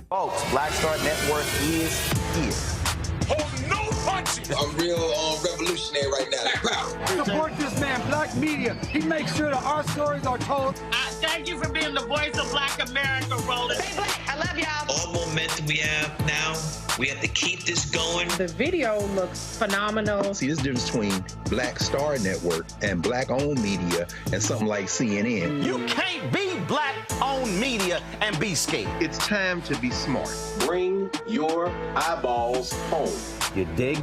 Folks, Black Star Network is here. Hold no punches. I'm real revolutionary right now. Black power. Support this man, Black media. He makes sure that our stories are told. Thank you for being the voice of Black America, Roland. Stay black. I love y'all. All momentum we have now, we have to keep this going. The video looks phenomenal. See, this difference between Black Star Network and Black-owned media and something like CNN. You can't be Black-owned media and be scared. It's time to be smart. Bring your eyeballs home. You dig?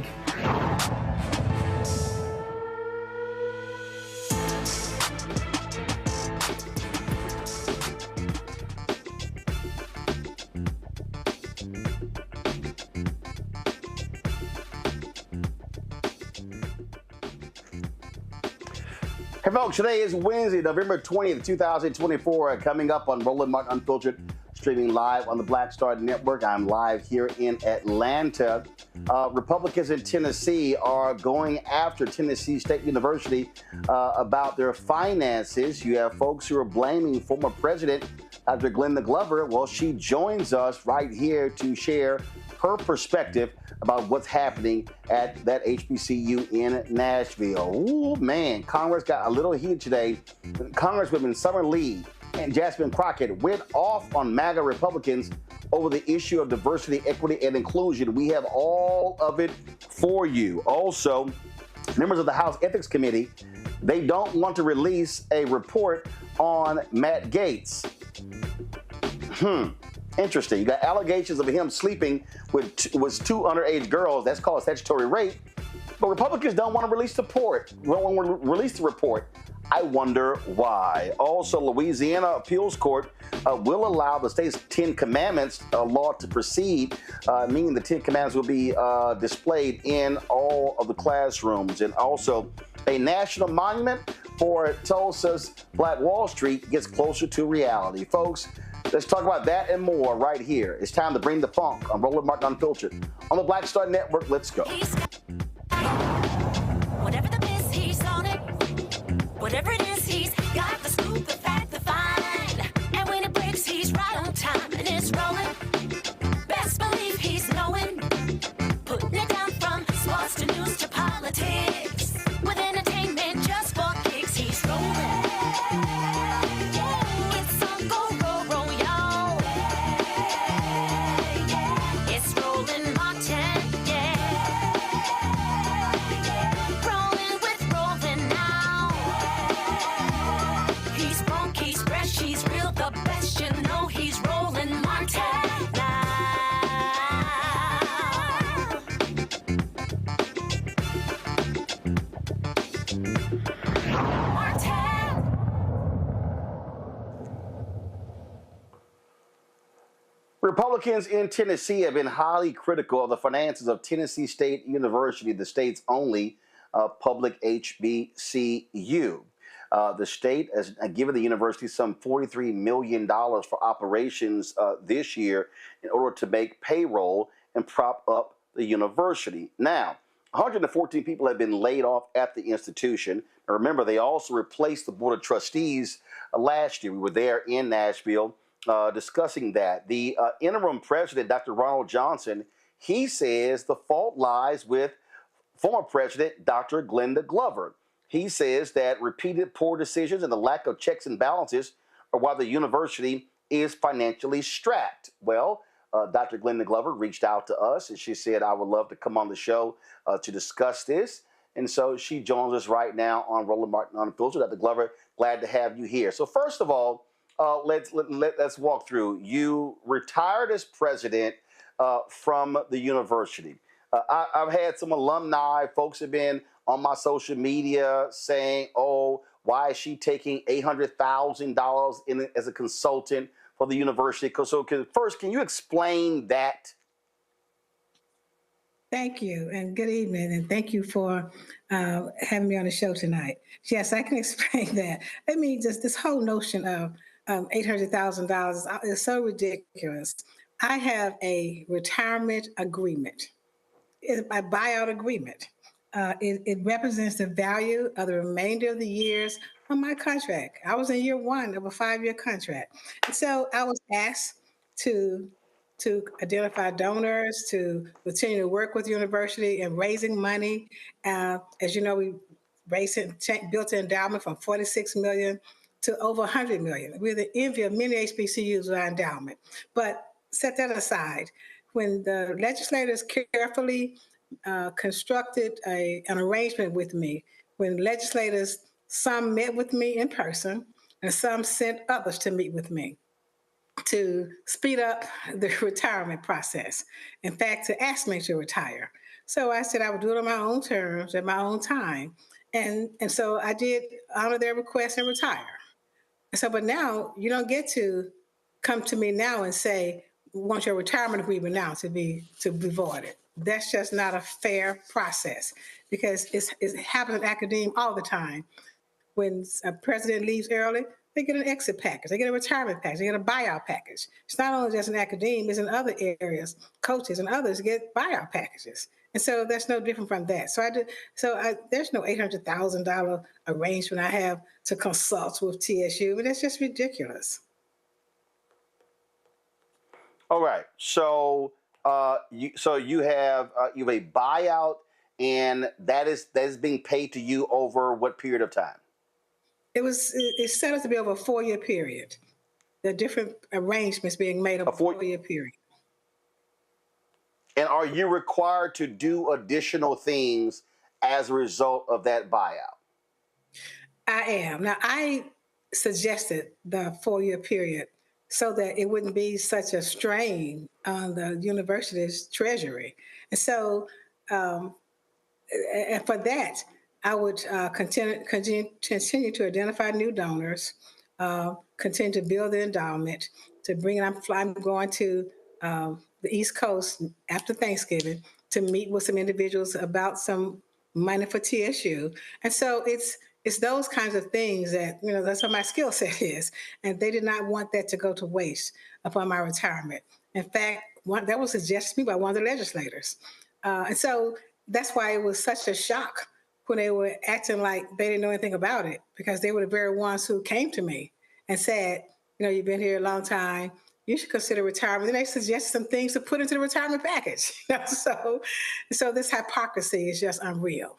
Hey folks, today is Wednesday, November 20th, 2024. Coming up on Roland Martin Unfiltered, streaming live on the Black Star Network. I'm live here in Atlanta. Republicans in Tennessee are going after Tennessee State University about their finances. You have folks who are blaming former President Dr. Glenda Glover. Well, she joins us right here to share her perspective about what's happening at that HBCU in Nashville. Ooh, man, Congress got a little heat today. Congresswomen Summer Lee and Jasmine Crockett went off on MAGA Republicans over the issue of diversity, equity, and inclusion. We have all of it for you. Also, members of the House Ethics Committee, they don't want to release a report on Matt Gaetz. Interesting. You got allegations of him sleeping with two underage girls. That's called statutory rape. But Republicans don't want to release the report. I wonder why. Also, Louisiana Appeals Court will allow the state's 10 Commandments law to proceed, meaning the 10 Commandments will be displayed in all of the classrooms. And also, a national monument for Tulsa's Black Wall Street gets closer to reality. Folks, let's talk about that and more right here. It's time to bring the funk on Roland Martin Unfiltered on the Black Star Network. Let's go. Whatever the miss, he's on it. Whatever it is, he's got the scoop, the fact, the find. And when it breaks, he's right on time and it's rolling. Best believe he's knowing. Putting it down from sports to news to politics. With entertainment just for kicks, he's rolling. It's on go, roll, y'all. It's Roland Martin, rolling with Roland now. He's funky, he's fresh, he's real, the best, you know he's Roland Martin now. Republicans in Tennessee have been highly critical of the finances of Tennessee State University, the state's only public HBCU. The state has given the university some $43 million for operations this year in order to make payroll and prop up the university. Now, 114 people have been laid off at the institution. And remember, they also replaced the Board of Trustees last year. We were there in Nashville discussing that. The interim president, Dr. Ronald Johnson, he says the fault lies with former president, Dr. Glenda Glover. He says that repeated poor decisions and the lack of checks and balances are why the university is financially strapped. Well, Dr. Glenda Glover reached out to us and she said, I would love to come on the show to discuss this. And so she joins us right now on Roland Martin Unfiltered. Dr. Glover, glad to have you here. So first of all, let's walk through. You retired as president from the university. I've had some alumni, folks have been on my social media saying, oh, why is she taking $800,000 as a consultant for the university? So first, can you explain that? Thank you, and good evening, and thank you for having me on the show tonight. Yes, I can explain that. I mean, just this whole notion of $800,000 is so ridiculous. I have a retirement agreement, a buyout agreement. It represents the value of the remainder of the years on my contract. I was in year one of a 5-year contract. And so I was asked to to identify donors, to continue to work with the university and raising money. As you know, we built an endowment from 46 million to over 100 million. We're the envy of many HBCUs with our endowment. But set that aside. When the legislators carefully constructed an arrangement with me, when legislators, some met with me in person and some sent others to meet with me to speed up the retirement process. In fact, to ask me to retire. So I said I would do it on my own terms, at my own time. And so I did honor their request and retire. And so, but now you don't get to come to me now and say, we want your retirement agreement now to be voided. That's just not a fair process, because it happens in academia all the time. When a president leaves early, they get an exit package, they get a retirement package, they get a buyout package. It's not only just in academia, it's in other areas. Coaches and others get buyout packages. And so that's no different from that. There's no $800,000 arrangement I have to consult with TSU, but that's just ridiculous. All right. So you have a buyout, and that is being paid to you over what period of time? It's set up to be over a 4-year period. There are different arrangements being made over a 4-year period. And are you required to do additional things as a result of that buyout? I am. Now, I suggested the 4-year period so that it wouldn't be such a strain on the university's treasury. And so, and for that, I would continue to identify new donors, continue to build the endowment, to bring it. I'm going to the East Coast after Thanksgiving to meet with some individuals about some money for TSU. And so it's those kinds of things that, that's what my skill set is. And they did not want that to go to waste upon my retirement. In fact, that was suggested to me by one of the legislators. And so that's why it was such a shock when they were acting like they didn't know anything about it, because they were the very ones who came to me and said, you've been here a long time, you should consider retirement. And they suggested some things to put into the retirement package. So this hypocrisy is just unreal.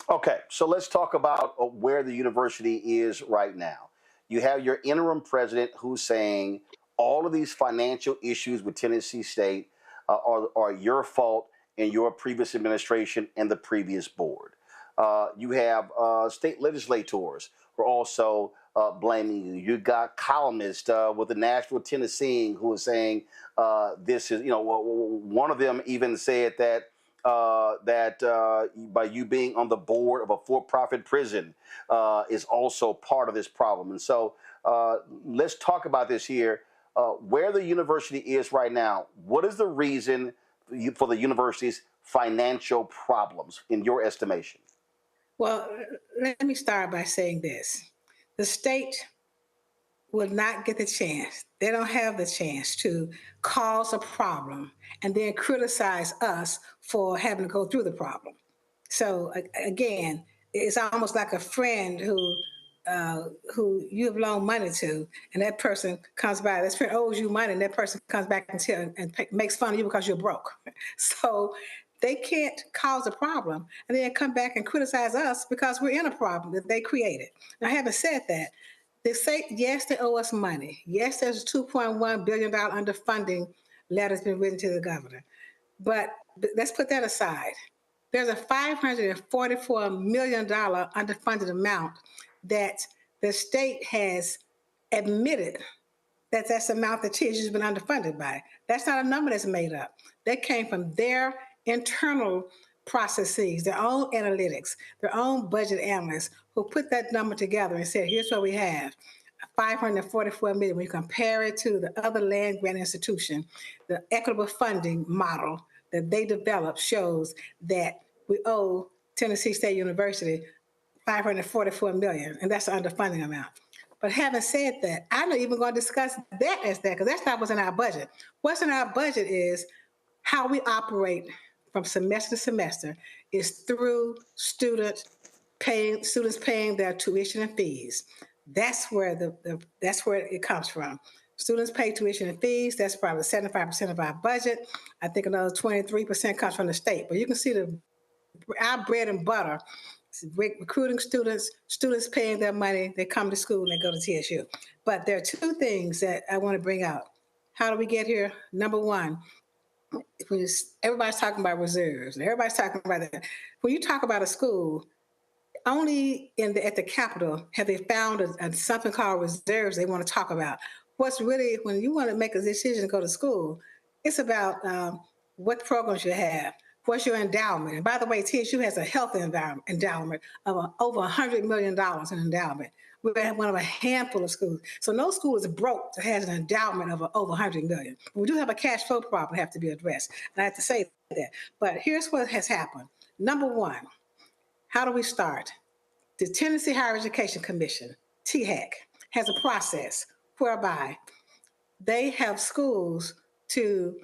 Okay, so let's talk about where the university is right now. You have your interim president who's saying all of these financial issues with Tennessee State are your fault and your previous administration and the previous board. You have state legislators who are also blaming you. You got columnists with the Nashville Tennessean who are saying this is, one of them even said that by you being on the board of a for-profit prison is also part of this problem. And so let's talk about this here. Where the university is right now, what is the reason for the university's financial problems, in your estimation? Well, let me start by saying this. The state will not get the chance. They don't have the chance to cause a problem and then criticize us for having to go through the problem. So again, it's almost like a friend who you have loaned money to, and that person comes by, that friend owes you money, and that person comes back and makes fun of you because you're broke. So they can't cause a problem and then come back and criticize us because we're in a problem that they created. Now, having said that, they say, yes, they owe us money. Yes, there's a $2.1 billion underfunding letter that's been written to the governor. But let's put that aside. There's a $544 million underfunded amount that the state has admitted that's the amount that TSU has been underfunded by. That's not a number that's made up. That came from their internal processes, their own analytics, their own budget analysts who put that number together and said, here's what we have, $544 million. When you compare it to the other land grant institution, the equitable funding model that they developed shows that we owe Tennessee State University $544 million, and that's the underfunding amount. But having said that, I'm not even going to discuss that as that, because that's not what's in our budget. What's in our budget is how we operate from semester to semester is through students paying their tuition and fees. That's where it comes from. Students pay tuition and fees. That's probably 75% of our budget. I think another 23% comes from the state. But you can see our bread and butter, recruiting students, students paying their money, they come to school and they go to TSU. But there are two things that I want to bring out. How do we get here? Number one, everybody's talking about reserves, and everybody's talking about that. When you talk about a school, only at the Capitol have they found something called reserves they want to talk about. What's really, when you want to make a decision to go to school, it's about what programs you have, what's your endowment. And by the way, TSU has a health endowment of over $100 million in endowment. We're one of a handful of schools. So no school is broke that has an endowment of over $100 million. We do have a cash flow problem that have to be addressed. And I have to say that. But here's what has happened. Number one, how do we start? The Tennessee Higher Education Commission, THEC, has a process whereby they have schools to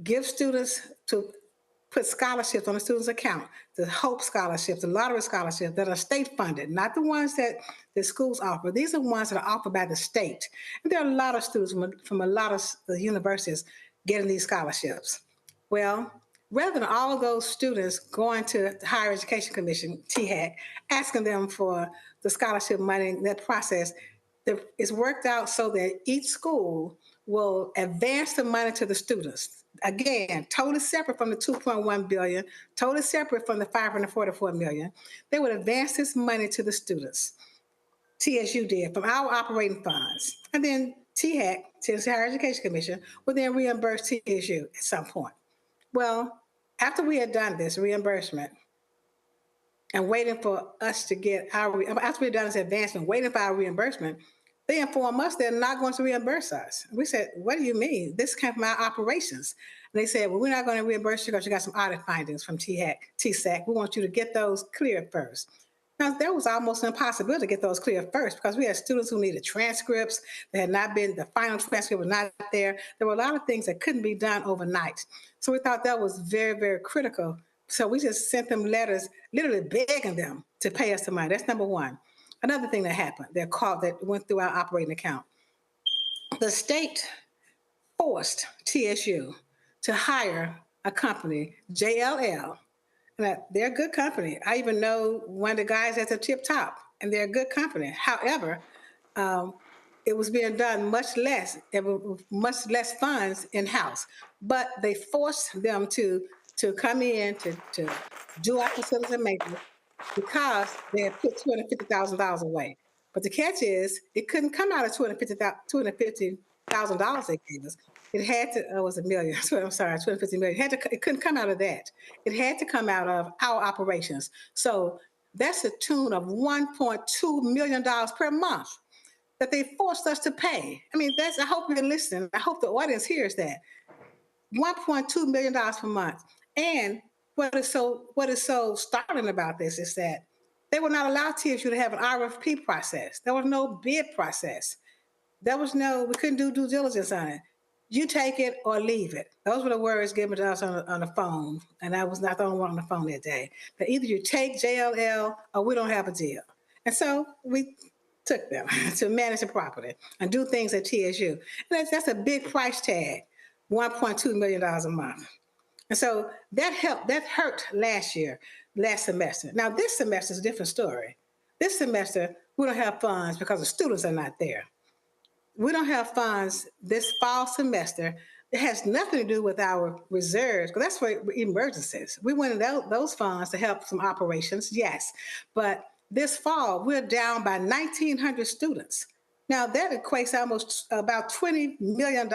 give students, to put scholarships on the student's account, the HOPE scholarships, the lottery scholarships that are state funded, not the ones that the schools offer. These are ones that are offered by the state. And there are a lot of students from a lot of the universities getting these scholarships. Well, rather than all of those students going to the Higher Education Commission, THEC, asking them for the scholarship money, that process, it's worked out so that each school will advance the money to the students. Again, totally separate from the $2.1 billion, totally separate from the $544 million. They would advance this money to the students. TSU did from our operating funds. And then THEC, Tennessee Higher Education Commission, would then reimburse TSU at some point. Well, after we had done this reimbursement and waiting for us to get after we had done this advancement, waiting for our reimbursement, they informed us they're not going to reimburse us. We said, what do you mean? This came from our operations. And they said, well, we're not going to reimburse you because you got some audit findings from TSAC. We want you to get those cleared first. Now, there was almost an impossibility to get those cleared first because we had students who needed transcripts that had not been, the final transcript was not there. There were a lot of things that couldn't be done overnight. So we thought that was very, very critical. So we just sent them letters, literally begging them to pay us the money. That's number one. Another thing that happened, that went through our operating account. The state forced TSU to hire a company, JLL. They're a good company. I even know one of the guys at the tip top, and they're a good company. However, it was being done much less funds in-house. But they forced them to come in to do our facilities and maintenance because they had put $250,000 away. But the catch is, it couldn't come out of $250,000 they gave us. It had to, it was $1 million. I'm sorry, $250 million. It couldn't come out of that. It had to come out of our operations. So that's a tune of $1.2 million per month that they forced us to pay. I mean, I hope you're listening. I hope the audience hears that. $1.2 million per month. And what is so startling about this is that they would not allow TSU to have an RFP process. There was no bid process. We couldn't do due diligence on it. You take it or leave it. Those were the words given to us on the phone. And I was not the only one on the phone that day. That either you take JLL or we don't have a deal. And so we took them to manage the property and do things at TSU. And that's a big price tag, $1.2 million a month. And so that hurt last semester. Now this semester is a different story. This semester, we don't have funds because the students are not there. We don't have funds this fall semester. It has nothing to do with our reserves, because that's for emergencies. We wanted those funds to help some operations, yes. But this fall, we're down by 1,900 students. Now that equates almost about $20 million.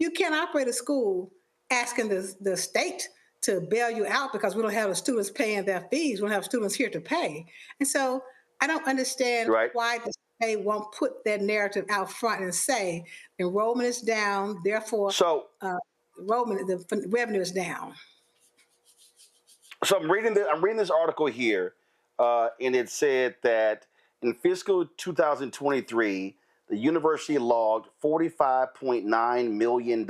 You can't operate a school asking the state to bail you out because we don't have the students paying their fees. We don't have students here to pay. And so I don't understand why the state won't put that narrative out front and say enrollment is down, therefore the revenue is down. So I'm reading this article here, and it said that in fiscal 2023, the university logged $45.9 million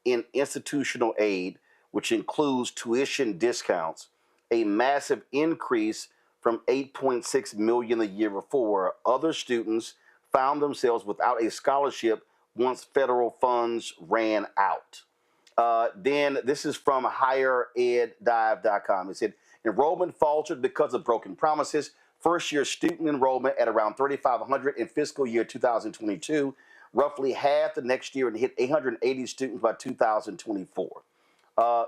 in institutional aid, which includes tuition discounts, a massive increase from $8.6 million the year before. Other students found themselves without a scholarship once federal funds ran out. Then this is from highereddive.com. It said enrollment faltered because of broken promises. First-year student enrollment at around 3,500 in fiscal year 2022, roughly half the next year, and hit 880 students by 2024.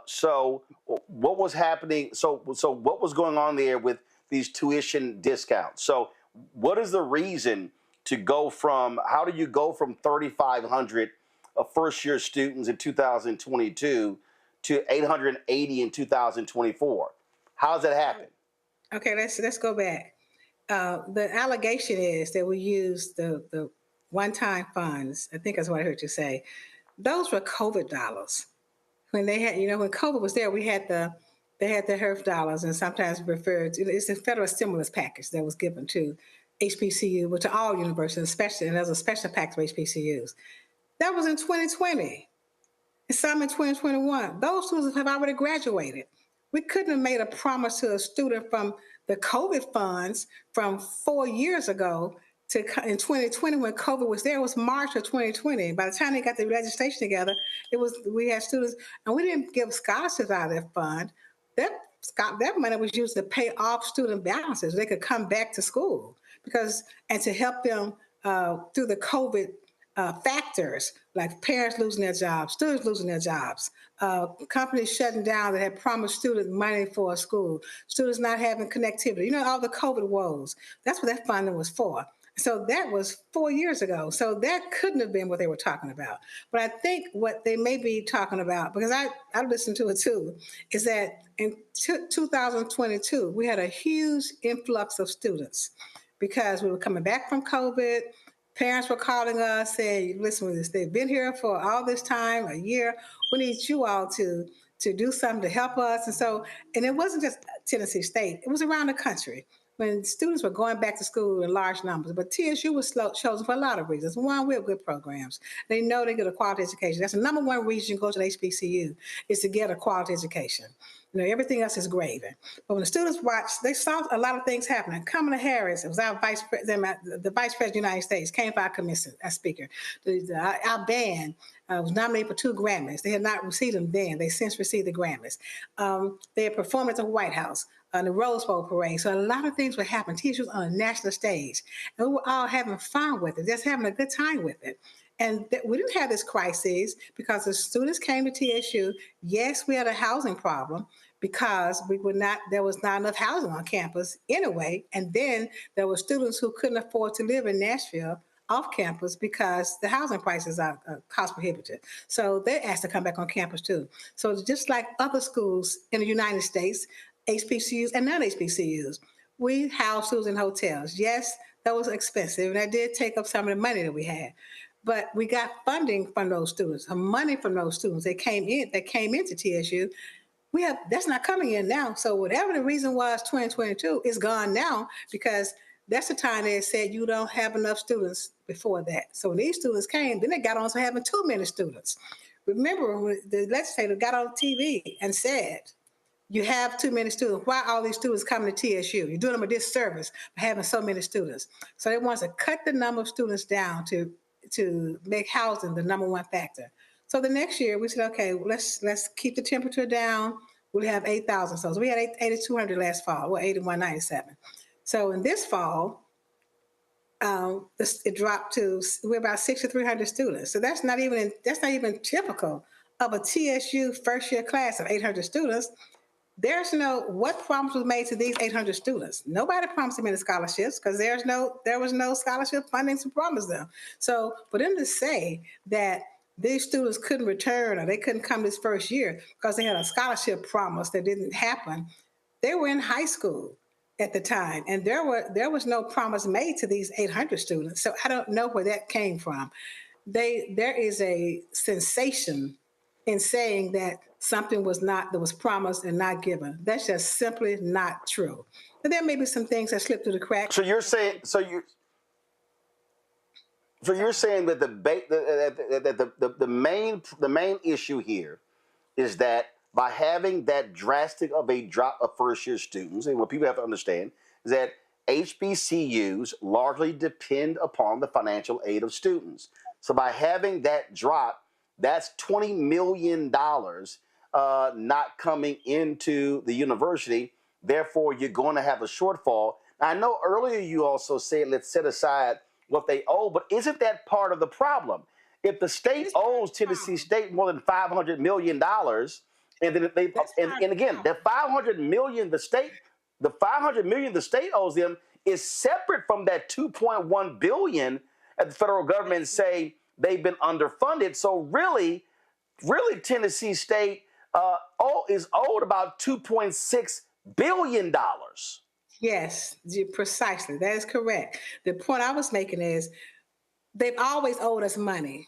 So what was happening? So what was going on there with these tuition discounts? So what is the reason to go from? How do you go from 3,500 first-year students in 2022 to 880 in 2024? How does that happen? Okay, let's go back. The allegation is that we used the one-time funds. I think that's what I heard you say. Those were COVID dollars. When they had, when COVID was there, they had the HERF dollars, and sometimes referred to, it's a federal stimulus package that was given to HBCU, but to all universities, especially, and there's a special package for HBCUs. That was in 2020, and some in 2021. Those students have already graduated. We couldn't have made a promise to a student from the COVID funds from 4 years ago to in 2020 when COVID was there. It was March of 2020. By the time they got the legislation together, we had students, and we didn't give scholarships out of that fund. That money was used to pay off student balances. They could come back to school and to help them through the COVID factors, like parents losing their jobs, students losing their jobs, companies shutting down that had promised students money for a school, students not having connectivity, all the COVID woes. That's what that funding was for. So that was 4 years ago. So that couldn't have been what they were talking about. But I think what they may be talking about, because I listened to it too, is that in 2022, we had a huge influx of students because we were coming back from COVID. Parents were calling us saying, listen, they've been here for all this time, a year. We need you all to do something to help us. And it wasn't just Tennessee State. It was around the country when students were going back to school in large numbers. But TSU was chosen for a lot of reasons. One, we have good programs. They know they get a quality education. That's the number one reason you go to the HBCU is to get a quality education. Everything else is gravy. But when the students watched, they saw a lot of things happening. Kamala Harris, it was our vice president, the vice president of the United States, came for our commission as speaker. Our band was nominated for 2 Grammys. They had not received them then. They since received the Grammys. They had performed at the White House on the Rose Bowl parade. So a lot of things were happening. TSU was on a national stage. And we were all having fun with it, just having a good time with it. And we didn't have this crisis because the students came to TSU. Yes, we had a housing problem because there was not enough housing on campus anyway. And then there were students who couldn't afford to live in Nashville off campus because the housing prices are cost prohibitive. So they asked to come back on campus too. So just like other schools in the United States, HBCUs and non-HBCUs, we house students in hotels. Yes, that was expensive, and that did take up some of the money that we had. But we got funding from those students, money from those students that came into TSU. That's not coming in now. So whatever the reason was, 2022 is gone now because that's the time they said you don't have enough students before that. So when these students came, then they got on to having too many students. Remember when the legislator got on TV and said, you have too many students. Why are all these students coming to TSU? You're doing them a disservice by having so many students. So they want to cut the number of students down to make housing the number one factor. So the next year we said, okay, let's keep the temperature down. We'll have 8,000. So we had 8,200 last fall, 8,197. So in this fall, it dropped to we're about 6,300 students. So that's not even typical of a TSU first year class of 800 students. There's what promise was made to these 800 students? Nobody promised them any scholarships because there was no scholarship funding to promise them. So for them to say that these students couldn't return or they couldn't come this first year because they had a scholarship promise that didn't happen, they were in high school at the time, and there was no promise made to these 800 students. So I don't know where that came from. There is a sensation in saying that something that was promised and not given. That's just simply not true. But there may be some things that slipped through the cracks. So you're saying that the main issue here is that by having that drastic of a drop of first year students, and what people have to understand is that HBCUs largely depend upon the financial aid of students. So by having that drop, that's $20 million not coming into the university. Therefore, you're going to have a shortfall. Now, I know earlier you also said let's set aside what they owe, but isn't that part of the problem? If the state owes Tennessee State more than $500 million, and then they and again, the $500 million the state owes them is separate from that $2.1 billion that the federal government say they've been underfunded. So really, Tennessee State is owed about $2.6 billion. Yes, precisely. That is correct. The point I was making is they've always owed us money,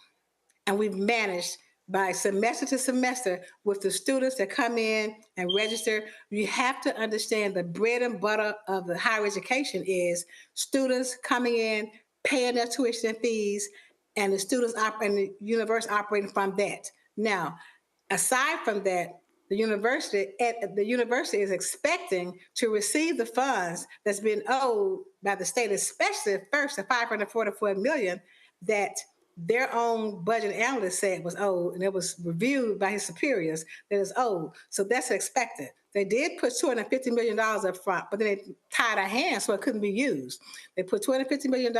and we've managed by semester to semester with the students that come in and register. You have to understand the bread and butter of the higher education is students coming in, paying their tuition and fees, and the students and the university operating from that. Now, aside from that, the university is expecting to receive the funds that's been owed by the state, especially first the $544 million that their own budget analyst said was owed, and it was reviewed by his superiors that is owed. So that's expected. They did put $250 million up front, but then they tied our hands so it couldn't be used. They put $250 million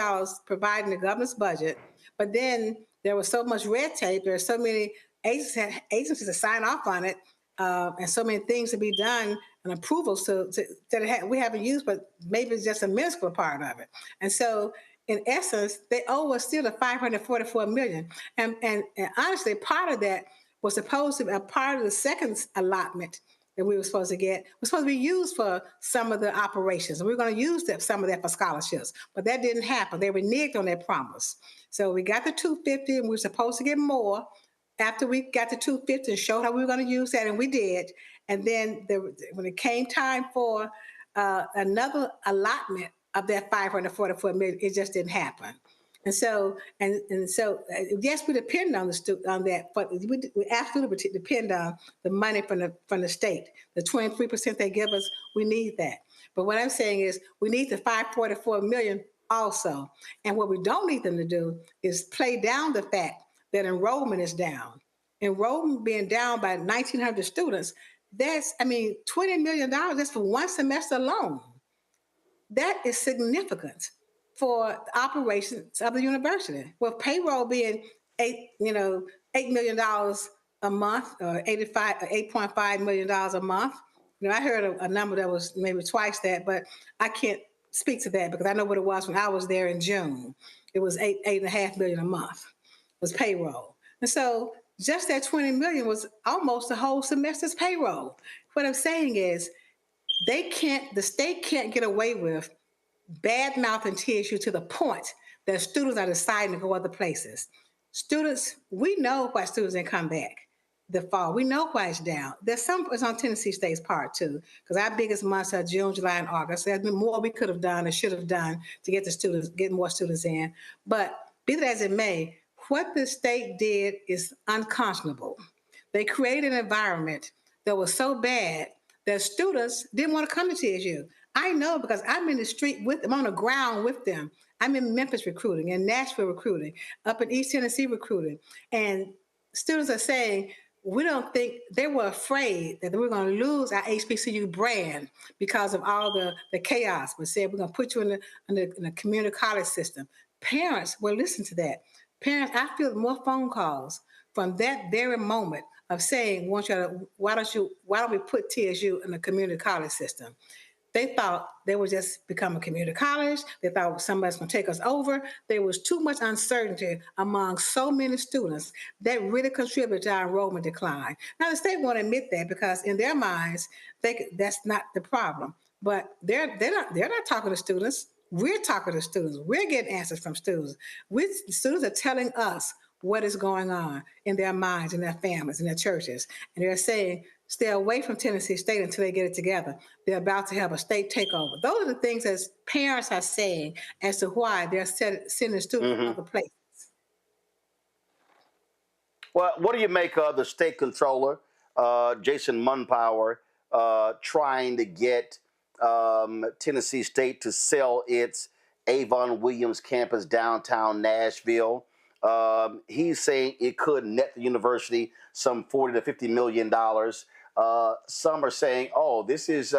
providing the governor's budget, but then there was so much red tape. There are so many agencies to sign off on it, and so many things to be done and approvals that we haven't used, but maybe it's just a minuscule part of it. And so in essence, they owe us still the $544 million. And honestly, part of that was supposed to be a part of the second allotment that we were supposed to get, was supposed to be used for some of the operations. And we were going to use some of that for scholarships, but that didn't happen. They reneged on their promise. So we got the $250, and we were supposed to get more after we got the $250 and showed how we were going to use that, and we did. And then when it came time for another allotment of that $544 million, it just didn't happen. And so, yes, we depend on that, but we absolutely depend on the money from the state. The 23% they give us, we need that. But what I'm saying is, we need the $544 million also. And what we don't need them to do is play down the fact that enrollment is down. Enrollment being down by 1,900 students, $20 million, that's for one semester alone. That is significant for the operations of the university. With payroll being $8 million a month, or $8.5 million a month. I heard a number that was maybe twice that, but I can't speak to that because I know what it was when I was there in June. It was $8.5 million a month was payroll. And so just that $20 million was almost the whole semester's payroll. What I'm saying is, the state can't get away with bad-mouthing TSU to the point that students are deciding to go other places. Students, we know why students didn't come back the fall. We know why it's down. There's some it's on Tennessee State's part too, because our biggest months are June, July, and August. There's been more we could have done or should have done to get more students in. But be that as it may, what the state did is unconscionable. They created an environment that was so bad that students didn't want to come to TSU. I know because I'm in the street with them, on the ground with them. I'm in Memphis recruiting, in Nashville recruiting, up in East Tennessee recruiting. And students are saying, we don't think, they were afraid that we were going to lose our HBCU brand because of all the chaos. We said, we're going to put you in the community college system. Parents will listen to that. Parents, I feel more phone calls from that very moment of saying, why don't we put TSU in the community college system? They thought they would just become a community college. They thought somebody's going to take us over. There was too much uncertainty among so many students that really contributed to our enrollment decline. Now, the state won't admit that because in their minds, that's not the problem. But they're not talking to students. We're talking to students. We're getting answers from students. Students are telling us what is going on in their minds, in their families, in their churches. And they're saying, stay away from Tennessee State until they get it together. They're about to have a state takeover. Those are the things that parents are saying as to why they're sending students to other places. Well, what do you make of the state controller, Jason Munpower, trying to get Tennessee State to sell its Avon Williams campus downtown Nashville? He's saying it could net the university some $40 to $50 million. Some are saying, oh, this is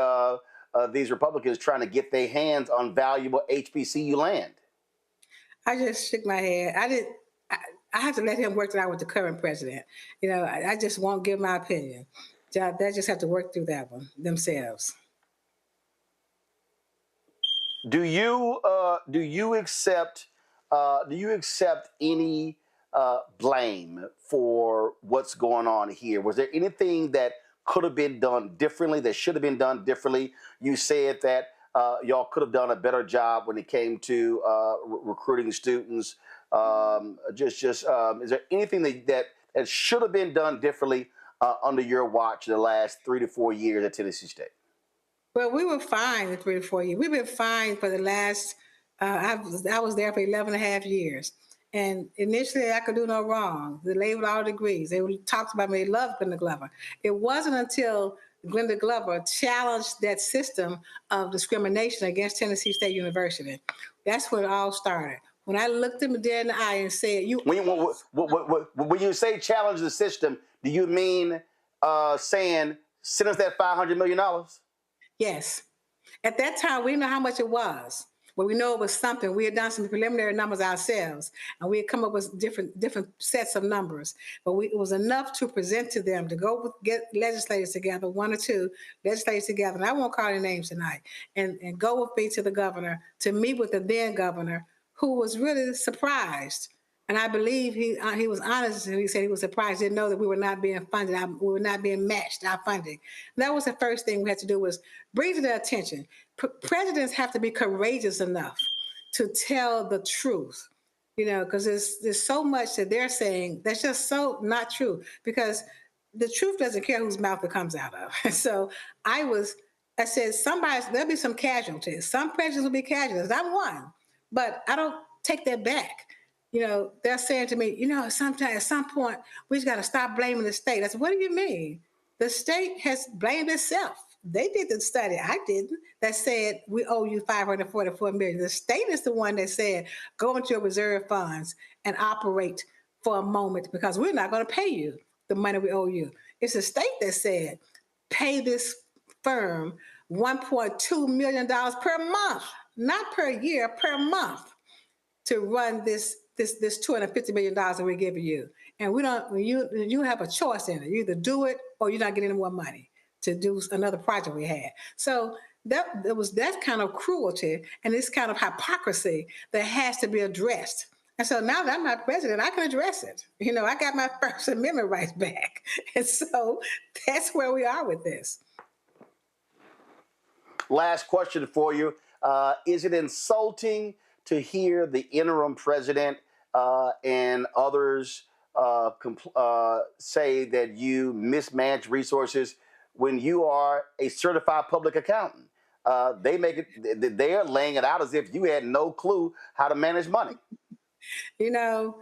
these Republicans trying to get their hands on valuable HBCU land. I just shook my head. I have to let him work it out with the current president. You know, I just won't give my opinion. They just have to work through that one themselves. Do you accept any blame for what's going on here? Was there anything that could have been done differently, that should have been done differently? You said that y'all could have done a better job when it came to recruiting students. Is there anything that should have been done differently under your watch the last 3 to 4 years at Tennessee State? Well, we were fine in 3 to 4 years. We've been fine for the last, I was there for 11 and a half years. And initially, I could do no wrong. They labeled all degrees. They talked about me. They loved Glenda Glover. It wasn't until Glenda Glover challenged that system of discrimination against Tennessee State University. That's when it all started. When I looked him dead in the eye and said, when you say challenge the system, do you mean saying send us that $500 million? Yes. At that time, we didn't know how much it was. But we know it was something. We had done some preliminary numbers ourselves, and we had come up with different sets of numbers. But it was enough to present to them to get legislators together, 1 or 2 legislators together, and I won't call their names tonight, and go with me to the governor to meet with the then governor, who was really surprised. And I believe he was honest, and he said he was surprised, didn't know that we were not being funded, we were not being matched, our funding. And that was the first thing we had to do, was bring to their attention. Presidents have to be courageous enough to tell the truth, you know, because there's so much that they're saying that's just so not true, because the truth doesn't care whose mouth it comes out of. So I said, there'll be some casualties. Some presidents will be casualties. I'm one, but I don't take that back. You know, they're saying to me, you know, at some point, we just got to stop blaming the state. I said, what do you mean? The state has blamed itself. They did the study. I didn't. That said, we owe you $544 million. The state is the one that said, go into your reserve funds and operate for a moment, because we're not going to pay you the money we owe you. It's the state that said, pay this firm $1.2 million per month, not per year, per month, to run this $250 million that we're giving you. And you have a choice in it. You either do it or you're not getting any more money to do another project we had. So that kind of cruelty and this kind of hypocrisy that has to be addressed. And so now that I'm not president, I can address it. You know, I got my First Amendment rights back. And so that's where we are with this. Last question for you. Is it insulting to hear the interim president and others say that you mismanage resources when you are a certified public accountant? They are laying it out as if you had no clue how to manage money. You know,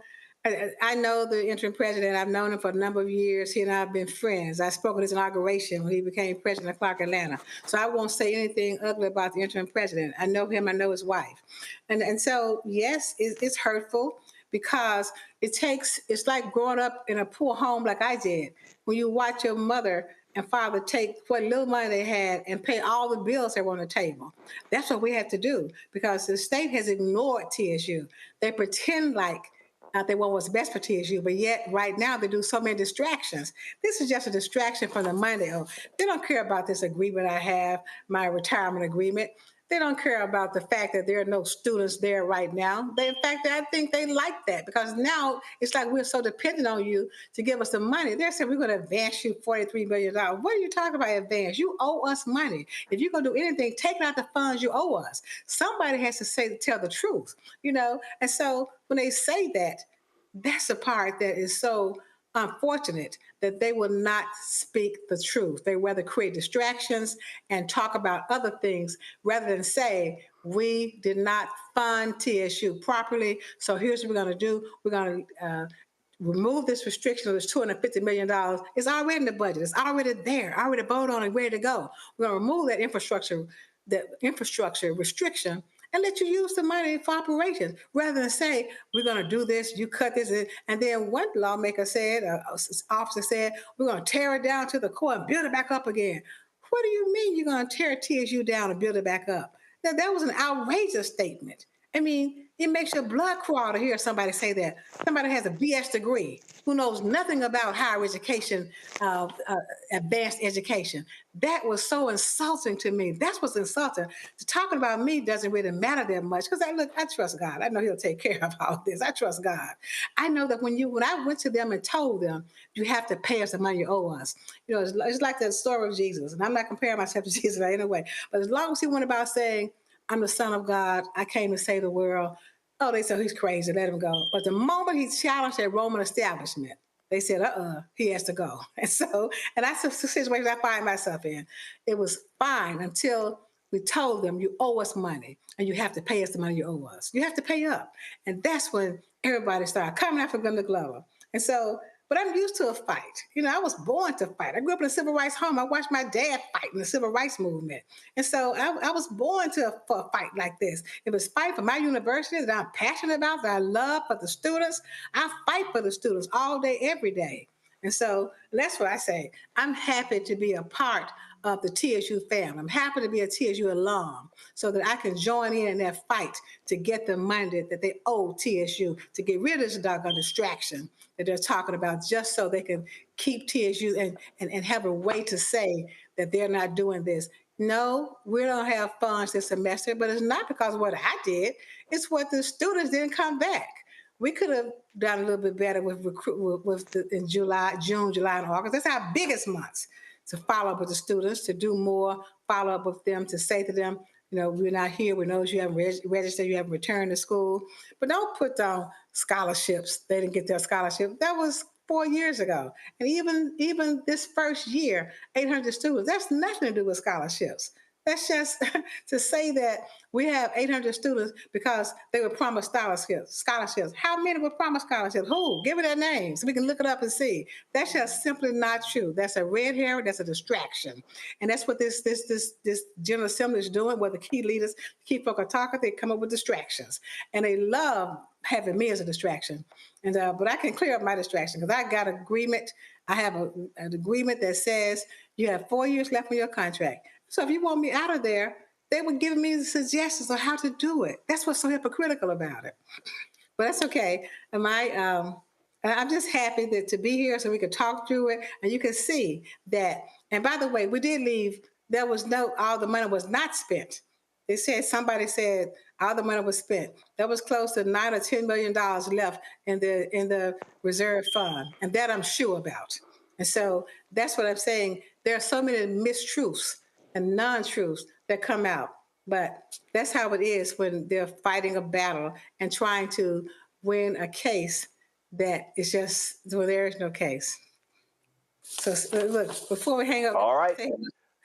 I know the interim president. I've known him for a number of years. He and I have been friends. I spoke at his inauguration when he became president of Clark, Atlanta. So I won't say anything ugly about the interim president. I know him. I know his wife. And so, yes, it's hurtful, because it's like growing up in a poor home like I did, when you watch your mother and father take what little money they had and pay all the bills that were on the table. That's what we have to do, because the state has ignored TSU. They pretend like they want what's best for TSU, but yet right now they do so many distractions. This is just a distraction from the money they owe. They don't care about this agreement I have, my retirement agreement. They don't care about the fact that there are no students there right now. In fact, I think they like that, because now it's like we're so dependent on you to give us the money. They're saying we're going to advance you $43 million. What are you talking about advance? You owe us money. If you're going to do anything, take out the funds you owe us. Somebody has to tell the truth, you know? And so when they say that, that's the part that is so unfortunate, that they will not speak the truth. They rather create distractions and talk about other things rather than say, we did not fund TSU properly, so here's what we're going to do. We're going to remove this restriction of this $250 million. It's already in the budget. It's already there, already voted on and ready to go. We're going to remove that infrastructure restriction, and let you use the money for operations rather than say, we're going to do this, you cut this. And then one lawmaker said, officer said, we're going to tear it down to the core and build it back up again. What do you mean you're going to tear TSU down and build it back up? Now, that was an outrageous statement. I mean, it makes your blood crawl to hear somebody say that. Somebody has a BS degree who knows nothing about higher education, advanced education. That was so insulting to me. That's what's insulting. Talking about me doesn't really matter that much because I trust God. I know He'll take care of all this. I trust God. I know that when I went to them and told them, you have to pay us the money you owe us. You know, it's like the story of Jesus. And I'm not comparing myself to Jesus in any way. But as long as He went about saying, I'm the Son of God, I came to save the world. Oh, they said he's crazy, let him go. But the moment he challenged that Roman establishment, they said, he has to go. And that's the situation I find myself in. It was fine until we told them, you owe us money, and you have to pay us the money you owe us. You have to pay up. And that's when everybody started coming after Glenda Glover. And so, but I'm used to a fight. You know, I was born to fight. I grew up in a civil rights home. I watched my dad fight in the civil rights movement. And so I was born for a fight like this. It was fight for my university that I'm passionate about, that I love for the students. I fight for the students all day, every day. And so that's what I say. I'm happy to be a part of the TSU family. I'm happy to be a TSU alum so that I can join in that fight to get the money that they owe TSU, to get rid of this doggone distraction that they're talking about, just so they can keep TSU and have a way to say that they're not doing this. No, we don't have funds this semester, but it's not because of what I did. It's what the students didn't come back. We could have done a little bit better in June, July, and August. That's our biggest months, to follow up with the students, to do more, follow up with them, to say to them, you know, we're not here. We know you haven't registered, you haven't returned to school. But don't put down scholarships. They didn't get their scholarship. That was 4 years ago. And even this first year, 800 students, that's nothing to do with scholarships. That's just to say that we have 800 students because they were promised scholarships. How many were promised scholarships? Who? Give me their names so we can look it up and see. That's just simply not true. That's a red herring. That's a distraction. And that's what this General Assembly is doing, where the key leaders, key folk are talking, they come up with distractions. And they love having me as a distraction. And but I can clear up my distraction because I got an agreement. I have an agreement that says you have 4 years left on your contract. So if you want me out of there, they were giving me the suggestions on how to do it. That's what's so hypocritical about it. But that's okay. I'm just happy to be here so we could talk through it. And you can see that, and by the way, we did leave, all the money was not spent. Somebody said all the money was spent. That was close to $9 or $10 million left in the reserve fund. And that I'm sure about. And so that's what I'm saying. There are so many mistruths and non-truths that come out. But that's how it is when they're fighting a battle and trying to win a case that is just, well, there is no case. So look, before we hang up, all right.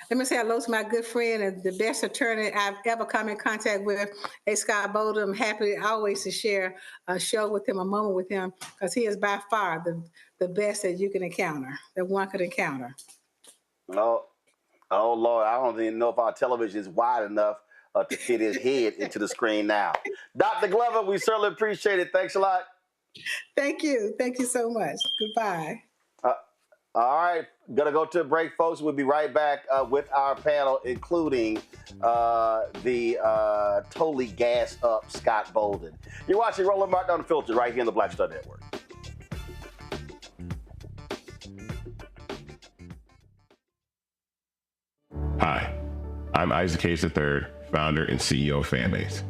Let me say hello to my good friend and the best attorney I've ever come in contact with, A. Scott Bolden. I'm happy always to share a show with him, a moment with him, because he is by far the best that you can encounter, that one could encounter. Oh, Lord, I don't even know if our television is wide enough to fit his head into the screen now. Dr. Glover, we certainly appreciate it. Thanks a lot. Thank you. Thank you so much. Goodbye. All right. Going to go to a break, folks. We'll be right back with our panel, including the totally gassed up Scott Bolden. You're watching Roland Martin Unfiltered right here on the Black Star Network. Hi, I'm Isaac Hayes III, founder and CEO of Fanbase.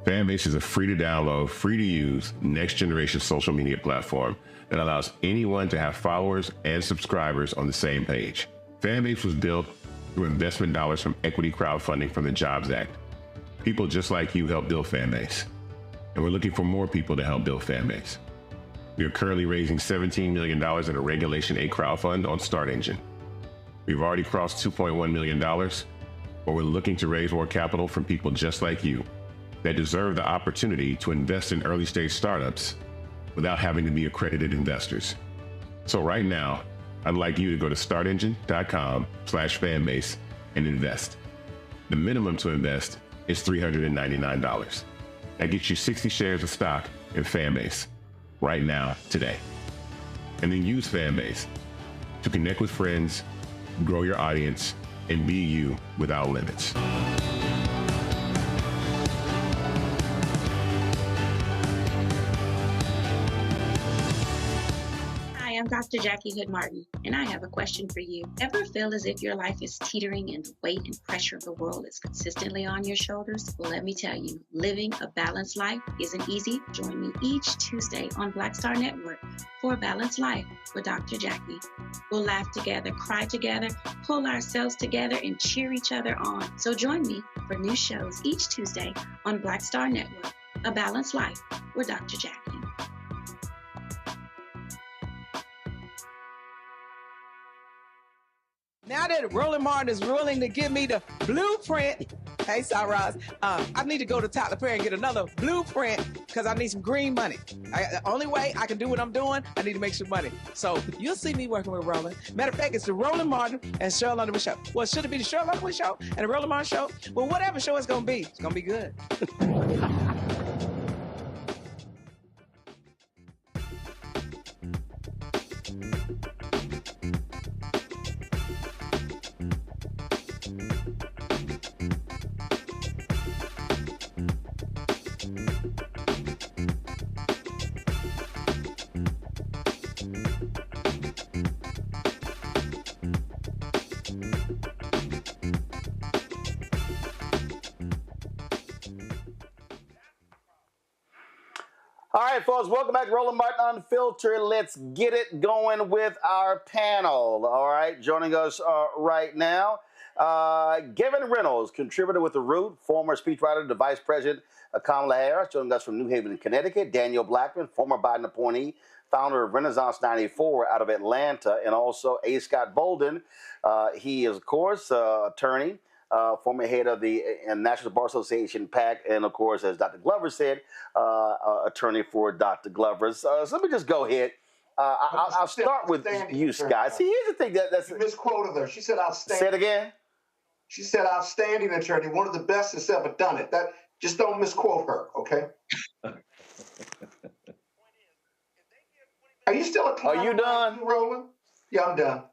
Fanbase is a free-to-download, free-to-use, next-generation social media platform that allows anyone to have followers and subscribers on the same page. Fanbase was built through investment dollars from equity crowdfunding from the Jobs Act. People just like you help build Fanbase, and we're looking for more people to help build Fanbase. We are currently raising $17 million in a Regulation A crowdfund on Start Engine. We've already crossed $2.1 million, but we're looking to raise more capital from people just like you that deserve the opportunity to invest in early stage startups without having to be accredited investors. So right now, I'd like you to go to startengine.com/fanbase and invest. The minimum to invest is $399. That gets you 60 shares of stock in Fanbase right now, today. And then use Fanbase to connect with friends, grow your audience, and be you without limits. I'm Dr. Jackie Hood Martin, and I have a question for you. Ever feel as if your life is teetering and the weight and pressure of the world is consistently on your shoulders? Well, let me tell you, living a balanced life isn't easy. Join me each Tuesday on Black Star Network for a Balanced Life with Dr. Jackie. We'll laugh together, cry together, pull ourselves together, and cheer each other on. So join me for new shows each Tuesday on Black Star Network, A Balanced Life with Dr. Jackie. Now that Roland Martin is willing to give me the blueprint, hey, Cyrus, I need to go to Tyler Perry and get another blueprint because I need some green money. The only way I can do what I'm doing, I need to make some money. So you'll see me working with Roland. Matter of fact, it's the Roland Martin and Cheryl Underwood Show. Well, should it be the Cheryl Underwood Show and the Roland Martin Show? Well, whatever show it's going to be good. All right, folks, welcome back to Roland Martin Unfiltered. Let's get it going with our panel. All right, joining us right now, Gavin Reynolds, contributor with The Root, former speechwriter to Vice President Kamala Harris, joining us from New Haven, Connecticut. Daniel Blackman, former Biden appointee, founder of Renaissance 94 out of Atlanta, and also A. Scott Bolden. He is, of course, attorney. Former head of the National Bar Association, PAC, and of course, as Dr. Glover said, attorney for Dr. Glover. So let me just go ahead. I'll start with you, Scott. See, here's the thing that's you misquoted her. She said outstanding. Say it again. She said outstanding attorney, one of the best that's ever done it. That just don't misquote her, okay? Are you still a client? Are you done, Roland? Yeah, I'm done.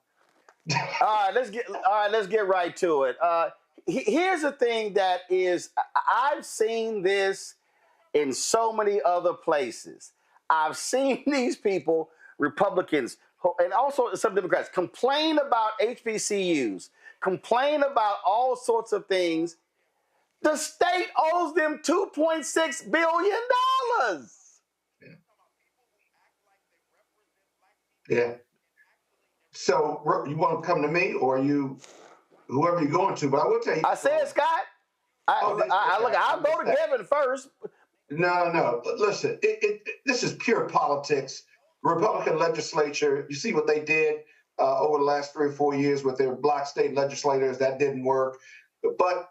All right, let's get right to it. Here's the thing that is, I've seen this in so many other places. I've seen these people, Republicans, and also some Democrats, complain about HBCUs, complain about all sorts of things. The state owes them $2.6 billion. Yeah. So you want to come to me or whoever you're going to, but I will tell you. I said, Scott. I'll go to Kevin first. No. Listen, this is pure politics. Republican legislature, you see what they did over the last 3 or 4 years with their black state legislators. That didn't work. But,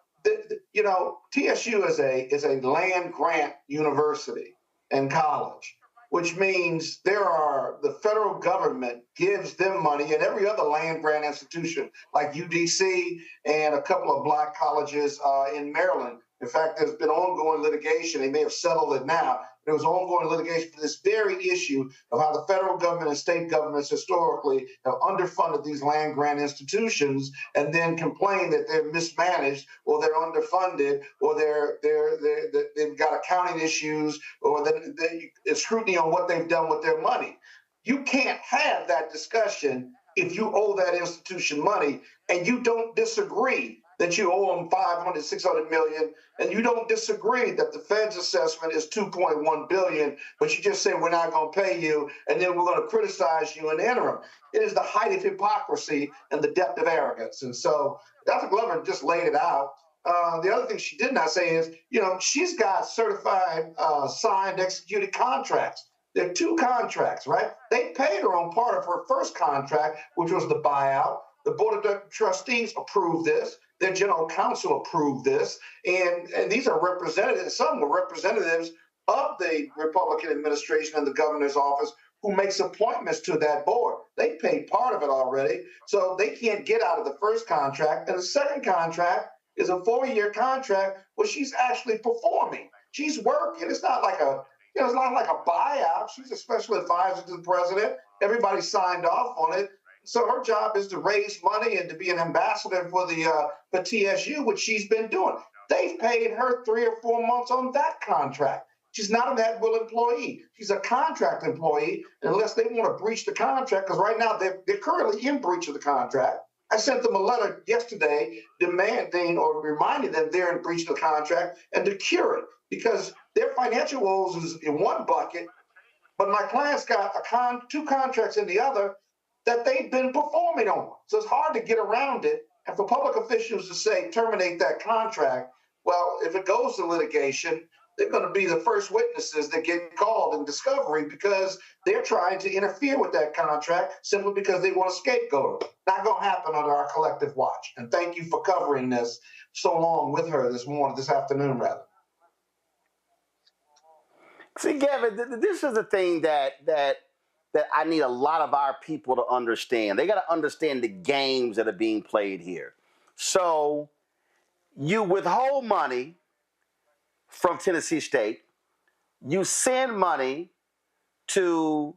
TSU is a land grant university and college, which means the federal government gives them money, and every other land grant institution like UDC and a couple of black colleges in Maryland. In fact, there's been ongoing litigation. They may have settled it now. There was ongoing litigation for this very issue of how the federal government and state governments historically have underfunded these land grant institutions and then complain that they're mismanaged or they're underfunded or they've got accounting issues or there's scrutiny on what they've done with their money. You can't have that discussion if you owe that institution money and you don't disagree that you owe them $500, $600 million, and you don't disagree that the Fed's assessment is $2.1 billion, but you just say we're not going to pay you, and then we're going to criticize you in the interim. It is the height of hypocrisy and the depth of arrogance. And so Dr. Glover just laid it out. The other thing she did not say is, she's got certified, signed, executed contracts. There are 2 contracts, right? They paid her on part of her first contract, which was the buyout. The Board of Trustees approved this. Their general counsel approved this. And these are representatives, some were representatives of the Republican administration and the governor's office who makes appointments to that board. They paid part of it already, so they can't get out of the first contract. And the second contract is a 4-year contract where she's actually performing. She's working. It's not like it's not like a buyout. She's a special advisor to the president. Everybody signed off on it. So her job is to raise money and to be an ambassador for the TSU, which she's been doing. They've paid her 3 or 4 months on that contract. She's not an at-will employee. She's a contract employee, unless they want to breach the contract, because right now they're currently in breach of the contract. I sent them a letter yesterday demanding or reminding them they're in breach of the contract and to cure it, because their financial woes is in one bucket, but my client's got two contracts in the other that they've been performing on. So it's hard to get around it. And for public officials to say, terminate that contract, well, if it goes to litigation, they're going to be the first witnesses that get called in discovery because they're trying to interfere with that contract simply because they want to scapegoat her. Not going to happen under our collective watch. And thank you for covering this so long with her this afternoon, rather. See, Gavin, this is the thing that I need a lot of our people to understand. They got to understand the games that are being played here. So you withhold money from Tennessee State, you send money to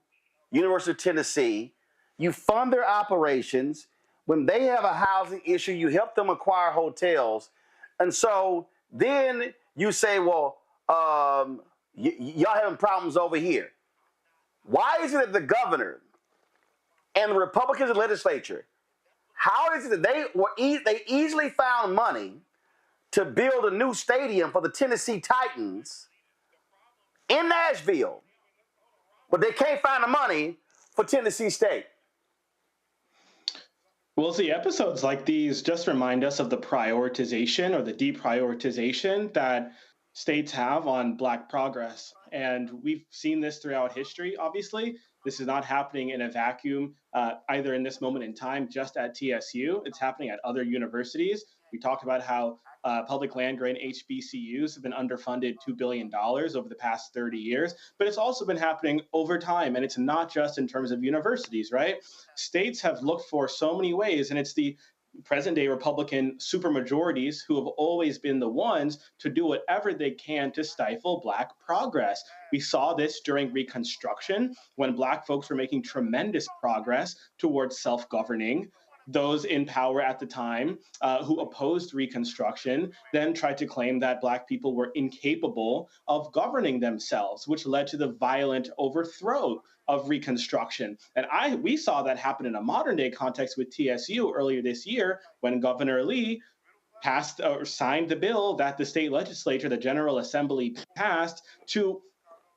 University of Tennessee, you fund their operations. When they have a housing issue, you help them acquire hotels. And so then you say, well, y'all having problems over here. Why is it that the governor and the Republicans in the legislature, how is it that they easily found money to build a new stadium for the Tennessee Titans in Nashville, but they can't find the money for Tennessee State? Well, see, episodes like these just remind us of the prioritization or the deprioritization that states have on Black progress. And we've seen this throughout history, obviously. This is not happening in a vacuum, either in this moment in time, just at TSU. It's happening at other universities. We talked about how public land-grant HBCUs have been underfunded $2 billion over the past 30 years, but it's also been happening over time, and it's not just in terms of universities, right? States have looked for so many ways, and it's the present-day Republican supermajorities who have always been the ones to do whatever they can to stifle Black progress. We saw this during Reconstruction, when Black folks were making tremendous progress towards self-governing. Those in power at the time who opposed Reconstruction then tried to claim that Black people were incapable of governing themselves, which led to the violent overthrow of Reconstruction. And we saw that happen in a modern day context with TSU earlier this year when Governor Lee passed or signed the bill that the state legislature, the General Assembly, passed to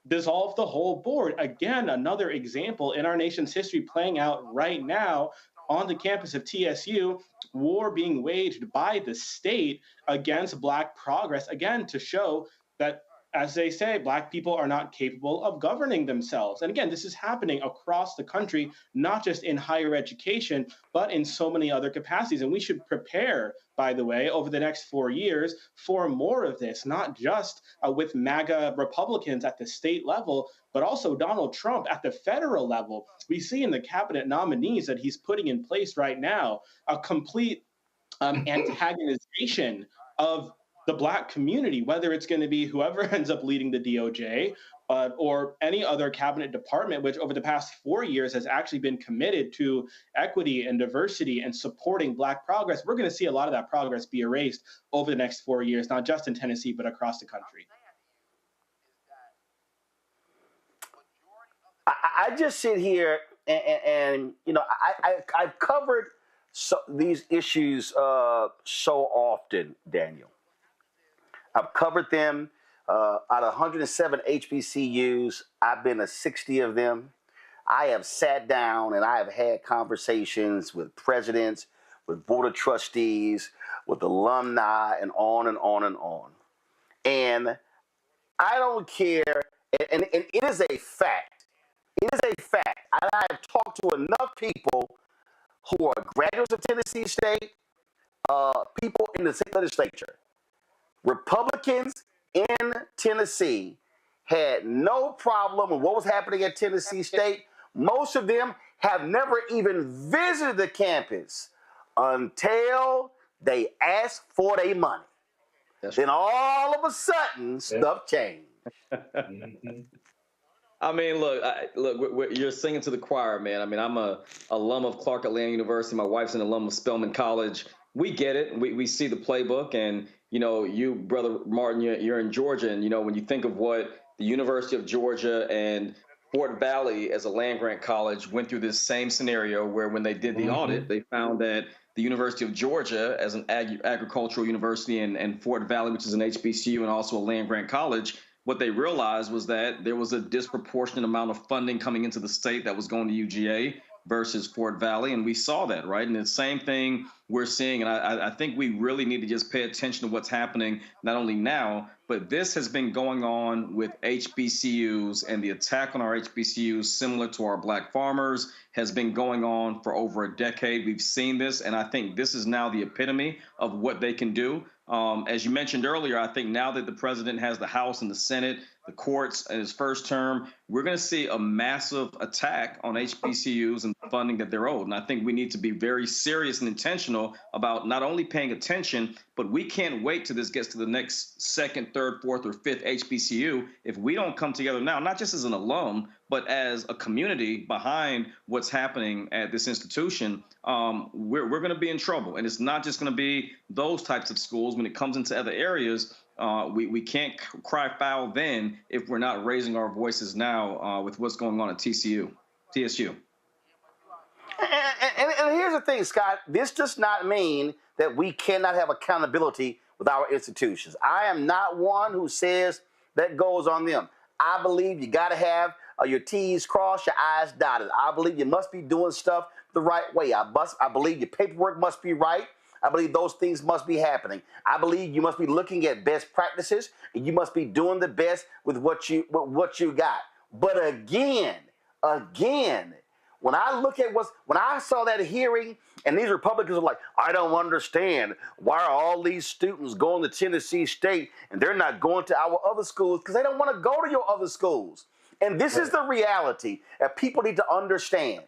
dissolve the whole board. Again, another example in our nation's history playing out right now on the campus of TSU, war being waged by the state against Black progress, again, to show that, as they say, Black people are not capable of governing themselves. And again, this is happening across the country, not just in higher education, but in so many other capacities. And we should prepare, by the way, over the next 4 years for more of this, not just with MAGA Republicans at the state level, but also Donald Trump at the federal level. We see in the cabinet nominees that he's putting in place right now a complete antagonization of the Black community, whether it's going to be whoever ends up leading the DOJ or any other cabinet department, which over the past 4 years has actually been committed to equity and diversity and supporting Black progress. We're going to see a lot of that progress be erased over the next 4 years, not just in Tennessee, but across the country. I just sit here and you know, I've covered these issues so often, Daniel. I've covered them out of 107 HBCUs. I've been to 60 of them. I have sat down and I have had conversations with presidents, with board of trustees, with alumni, and on and on and on. And I don't care, and it is a fact. It is a fact. I have talked to enough people who are graduates of Tennessee State, people in the state legislature. Republicans in Tennessee had no problem with what was happening at Tennessee State. Most of them have never even visited the campus until They asked for their money. Then all of a sudden, stuff changed. I mean, look, you're singing to the choir, man. I mean, I'm a alum of Clark Atlanta University. My wife's an alum of Spelman College. We get it. We see the playbook. And, you know, you, Brother Martin, you're in Georgia. And, you know, when you think of what the University of Georgia and Fort Valley as a land-grant college went through this same scenario where when they did the audit, they found that the University of Georgia as an agricultural university and Fort Valley, which is an HBCU and also a land-grant college, what they realized was that there was a disproportionate amount of funding coming into the state that was going to UGA versus Fort Valley. And we saw that, right? And the same thing we're seeing. And I think we really need to just pay attention to what's happening, not only now, but this has been going on with HBCUs, and the attack on our HBCUs, similar to our Black farmers, has been going on for over a decade. We've seen this, and I think this is now the epitome of what they can do. As you mentioned earlier, I think now that the president has the House and the Senate, the courts in his first term, we're going to see a massive attack on HBCUs and the funding that they're owed. And I think we need to be very serious and intentional about not only paying attention, but we can't wait till this gets to the next second, third, fourth, or fifth HBCU. If we don't come together now, not just as an alum, but as a community behind what's happening at this institution, we're going to be in trouble. And it's not just going to be those types of schools. When it comes into other areas, we can't cry foul then if we're not raising our voices now with what's going on at TSU. And here's the thing, Scott. This does not mean that we cannot have accountability with our institutions. I am not one who says that goes on them. I believe you got to have your T's crossed, your I's dotted. I believe you must be doing stuff the right way. I believe your paperwork must be right. I believe those things must be happening. I believe you must be looking at best practices, and you must be doing the best with what you got. But again, when I saw that hearing, and these Republicans are like, I don't understand, why are all these students going to Tennessee State and they're not going to our other schools because they don't want to go to your other schools. And this is the reality that people need to understand.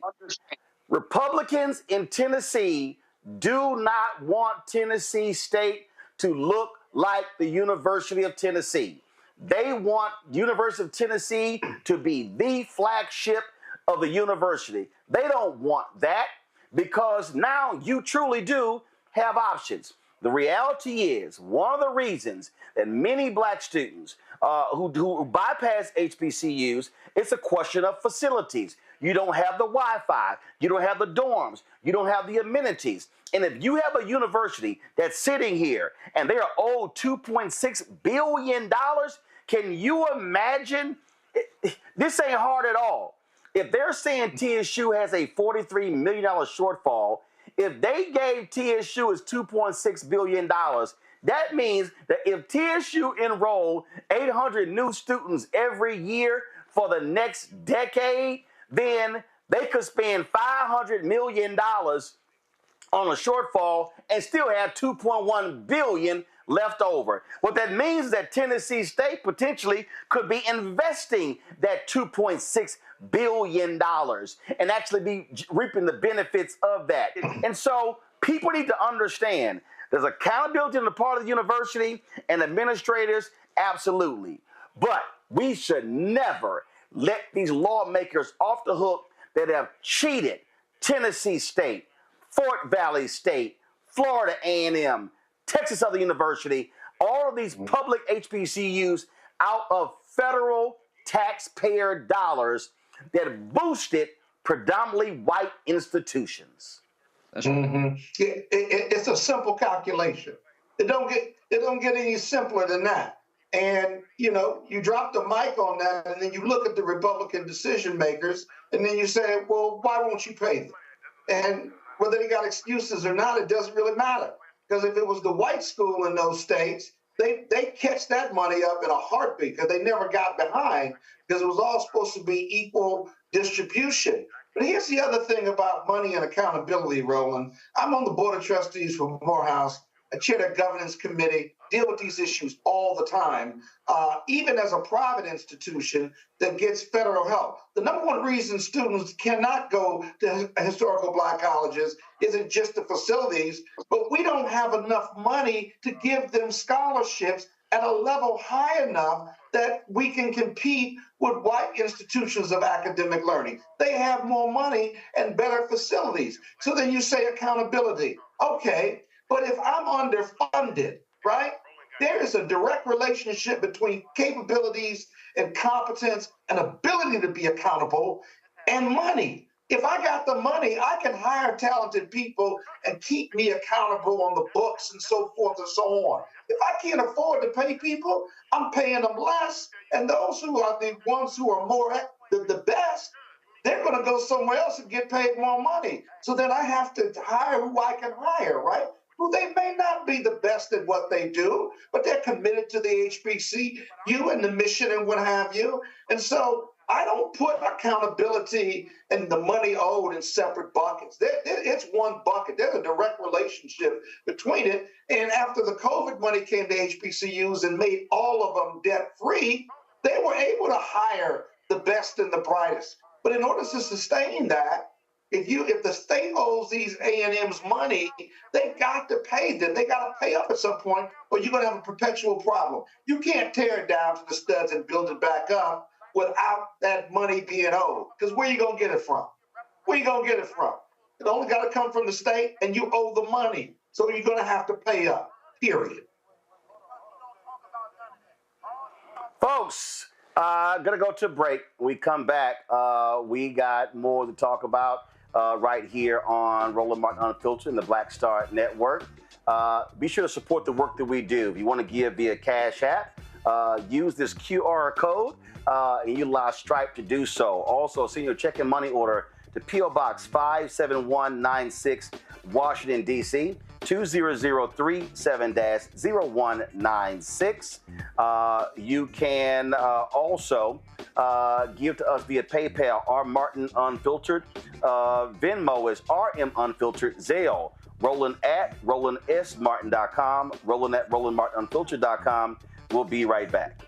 Republicans in Tennessee do not want Tennessee State to look like the University of Tennessee. They want University of Tennessee to be the flagship of the university. They don't want that because now you truly do have options. The reality is one of the reasons that many Black students who bypass HBCUs, it's a question of facilities. You don't have the Wi-Fi. You don't have the dorms. You don't have the amenities. And if you have a university that's sitting here and they are owed $2.6 billion, can you imagine? This ain't hard at all. If they're saying TSU has a $43 million shortfall, if they gave TSU its $2.6 billion, that means that if TSU enrolled 800 new students every year for the next decade, then they could spend $500 million on a shortfall and still have $2.1 billion left over. What that means is that Tennessee State potentially could be investing that $2.6 billion and actually be reaping the benefits of that. And so people need to understand there's accountability on the part of the university and administrators, absolutely. But we should never let these lawmakers off the hook that have cheated Tennessee State, Fort Valley State, Florida A&M, Texas Southern University, all of these public HBCUs out of federal taxpayer dollars that boosted predominantly white institutions. It's a simple calculation. It don't get any simpler than that. And, you know, you drop the mic on that and then you look at the Republican decision makers and then you say, well, why won't you pay them? And whether they got excuses or not, it doesn't really matter. Because if it was the white school in those states, they catch that money up in a heartbeat because they never got behind because it was all supposed to be equal distribution. But here's the other thing about money and accountability, Roland. I'm on the Board of Trustees for Morehouse. I chair the governance committee. deal with these issues all the time, even as a private institution that gets federal help. The number one reason students cannot go to historical Black colleges isn't just the facilities, but we don't have enough money to give them scholarships at a level high enough that we can compete with white institutions of academic learning. They have more money and better facilities. So then you say accountability. Okay, but if I'm underfunded, right, there is a direct relationship between capabilities and competence and ability to be accountable and money. If I got the money, I can hire talented people and keep me accountable on the books and so forth and so on. If I can't afford to pay people, I'm paying them less. And those who are the ones who are more the best, they're going to go somewhere else and get paid more money. So then I have to hire who I can hire, right? Who they may not be the best at what they do, but they're committed to the HBCU and the mission and what have you. And so I don't put accountability and the money owed in separate buckets. It's one bucket. There's a direct relationship between it. And after the COVID money came to HBCUs and made all of them debt-free, they were able to hire the best and the brightest. But in order to sustain that, if the state owes these A&Ms money, they've got to pay them. They got to pay up at some point, or you're going to have a perpetual problem. You can't tear it down to the studs and build it back up without that money being owed. Because where are you going to get it from? Where are you going to get it from? It only got to come from the state, and you owe the money. So you're going to have to pay up, period. Folks, gonna go to a break. We come back. We got more to talk about right here on Roland Martin Unfiltered and the Black Star Network. Be sure to support the work that we do. If you want to give via Cash App, use this QR code and utilize Stripe to do so. Also, send your check and money order to P.O. Box 57196, Washington, D.C. 20037-0196. You can also give to us via PayPal, R Martin Unfiltered. Venmo is RM Unfiltered. Zelle, Roland at RolandSMartin.com. Roland at RolandMartinUnfiltered.com. We'll be right back.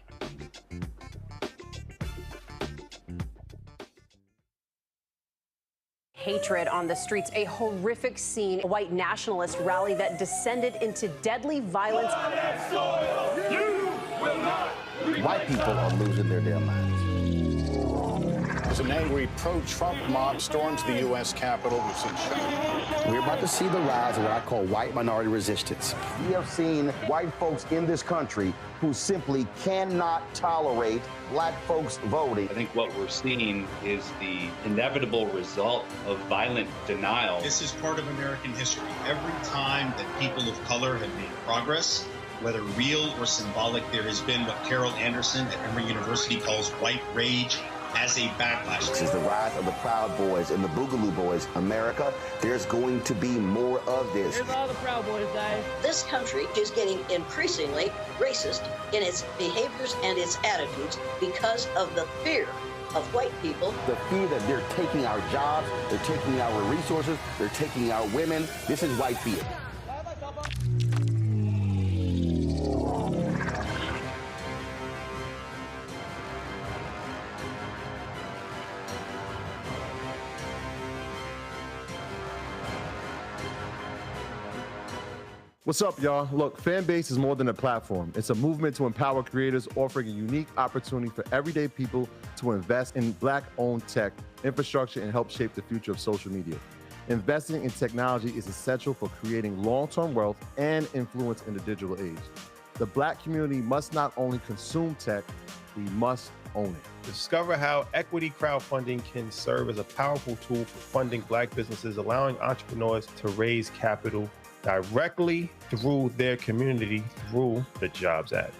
Hatred on the streets, a horrific scene, a white nationalist rally that descended into deadly violence. White people are losing their damn minds. As an angry pro-Trump mob storms the U.S. Capitol, we've seen shooting. We're about to see the rise of what I call white minority resistance. We have seen white folks in this country who simply cannot tolerate black folks voting. I think what we're seeing is the inevitable result of violent denial. This is part of American history. Every time that people of color have made progress, whether real or symbolic, there has been what Carol Anderson at Emory University calls white rage as a backlash. This is the rise of the Proud Boys and the Boogaloo Boys. America, there's going to be more of this. Here's all the Proud Boys, guys. This country is getting increasingly racist in its behaviors and its attitudes because of the fear of white people. The fear that they're taking our jobs, they're taking our resources, they're taking our women. This is white fear. What's up, y'all? Look, Fanbase is more than a platform. It's a movement to empower creators, offering a unique opportunity for everyday people to invest in Black-owned tech, infrastructure, and help shape the future of social media. Investing in technology is essential for creating long-term wealth and influence in the digital age. The Black community must not only consume tech, we must own it. Discover how equity crowdfunding can serve as a powerful tool for funding Black businesses, allowing entrepreneurs to raise capital directly through their community through the Jobs Act.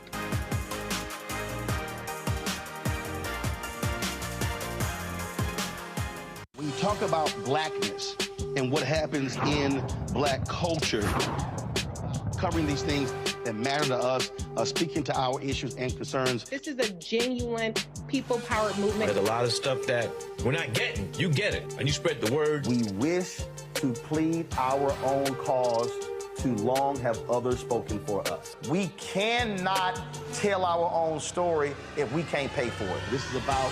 When you talk about blackness and what happens in Black culture, covering these things that matter to us, speaking to our issues and concerns. This is a genuine people-powered movement. There's a lot of stuff that we're not getting. You get it, and you spread the word. We wish to plead our own cause Too long have others spoken for us. We cannot tell our own story if we can't pay for it. This is about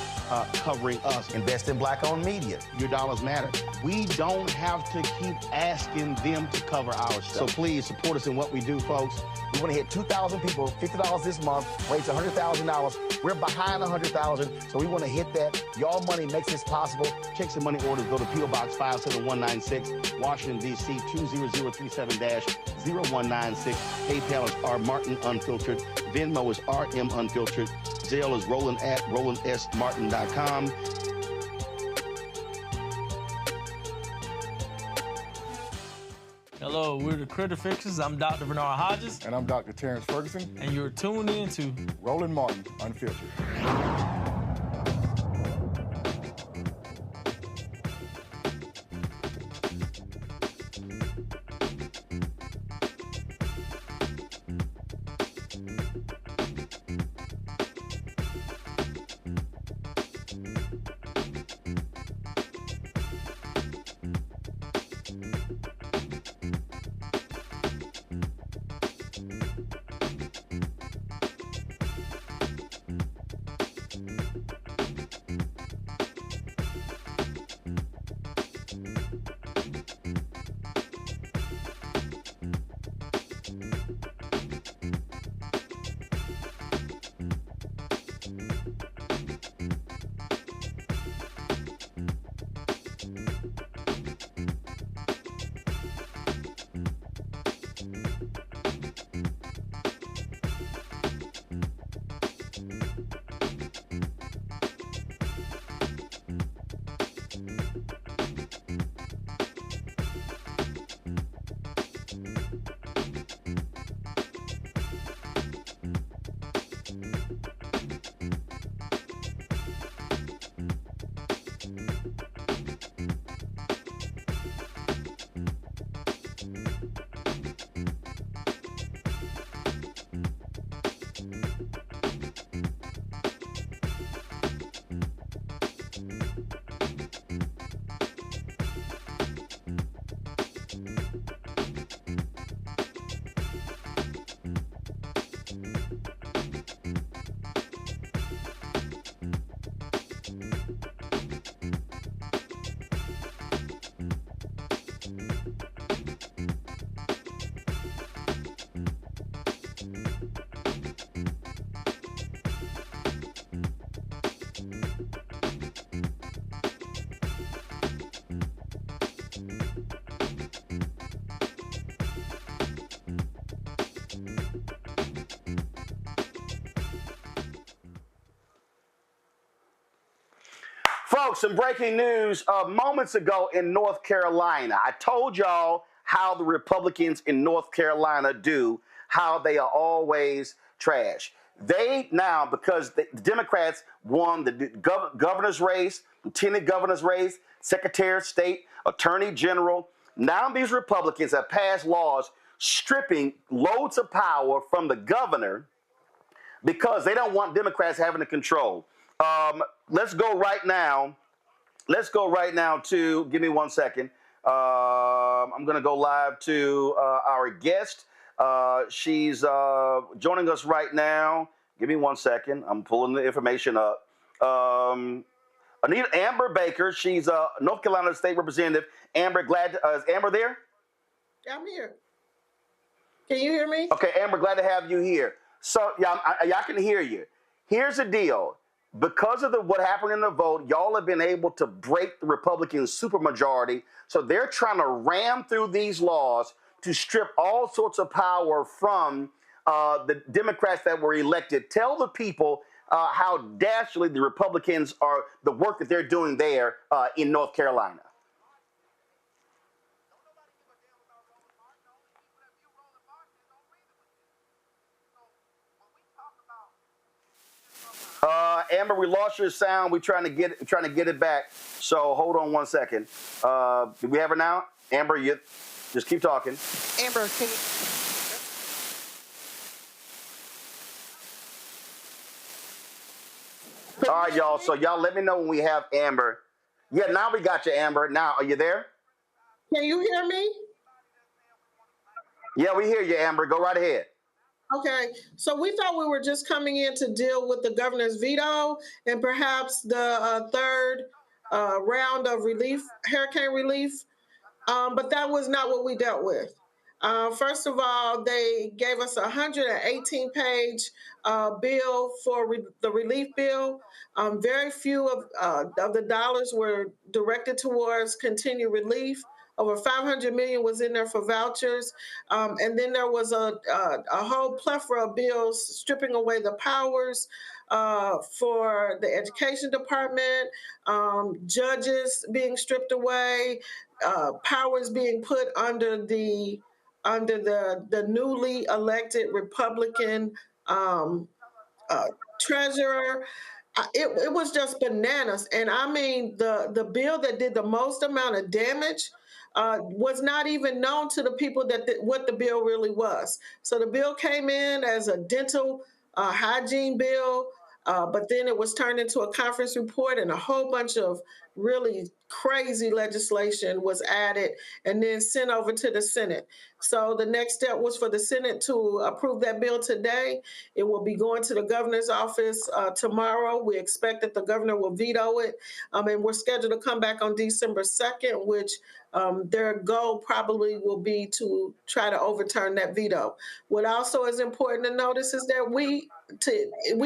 covering us. Invest in Black-owned media. Your dollars matter. We don't have to keep asking them to cover our stuff. So please support us in what we do, folks. We want to hit 2,000 people, $50 this month, raise $100,000. We're behind 100,000, so we want to hit that. Y'all money makes this possible. Checks and money orders go to P.O. Box 57196, Washington, D.C. 20037-0196. PayPal is R Martin Unfiltered. Venmo is RM Unfiltered. Zelle is Roland at RolandSMartin.com. Hello, we're the Critter Fixers. I'm Dr. Bernard Hodges. And I'm Dr. Terrence Ferguson. And you're tuned in to Roland Martin Unfiltered. Folks, some breaking news. Moments ago in North Carolina, I told y'all how the Republicans in North Carolina do, how they are always trash. They now, because the Democrats won the governor's race, lieutenant governor's race, secretary of state, attorney general, now these Republicans have passed laws stripping loads of power from the governor because they don't want Democrats having the control. Let's go right now to, give me 1 second. I'm going to go live to our guest. She's joining us right now. Give me 1 second. I'm pulling the information up. Amber Baker, she's a North Carolina State Representative. Amber, is Amber there? I'm here. Can you hear me? Okay, Amber, glad to have you here. So, yeah, I can hear you. Here's the deal. Because of what happened in the vote, y'all have been able to break the Republican supermajority. So they're trying to ram through these laws to strip all sorts of power from the Democrats that were elected. Tell the people how dastardly the Republicans are, the work that they're doing there in North Carolina. Amber, we lost your sound. We're trying to get it back. So hold on 1 second. Do we have her now? Amber, you just keep talking. Amber, can you? All right, y'all. So y'all let me know when we have Amber. Yeah, now we got you, Amber. Now, are you there? Can you hear me? Yeah, we hear you, Amber. Go right ahead. Okay, so we thought we were just coming in to deal with the governor's veto and perhaps the third round of relief, hurricane relief, but that was not what we dealt with. First of all, they gave us a 118-page bill for the relief bill. Very few of the dollars were directed towards continued relief. Over 500 million was in there for vouchers. And then there was a whole plethora of bills stripping away the powers for the education department, judges being stripped away, powers being put under the newly elected Republican treasurer. It was just bananas. And I mean, the bill that did the most amount of damage was not even known to the people what the bill really was. So the bill came in as a dental hygiene bill, but then it was turned into a conference report, and a whole bunch of really crazy legislation was added and then sent over to the Senate. So the next step was for the Senate to approve that bill today. It will be going to the governor's office tomorrow. We expect that the governor will veto it. And we're scheduled to come back on December 2nd, which their goal probably will be to try to overturn that veto. What also is important to notice is that we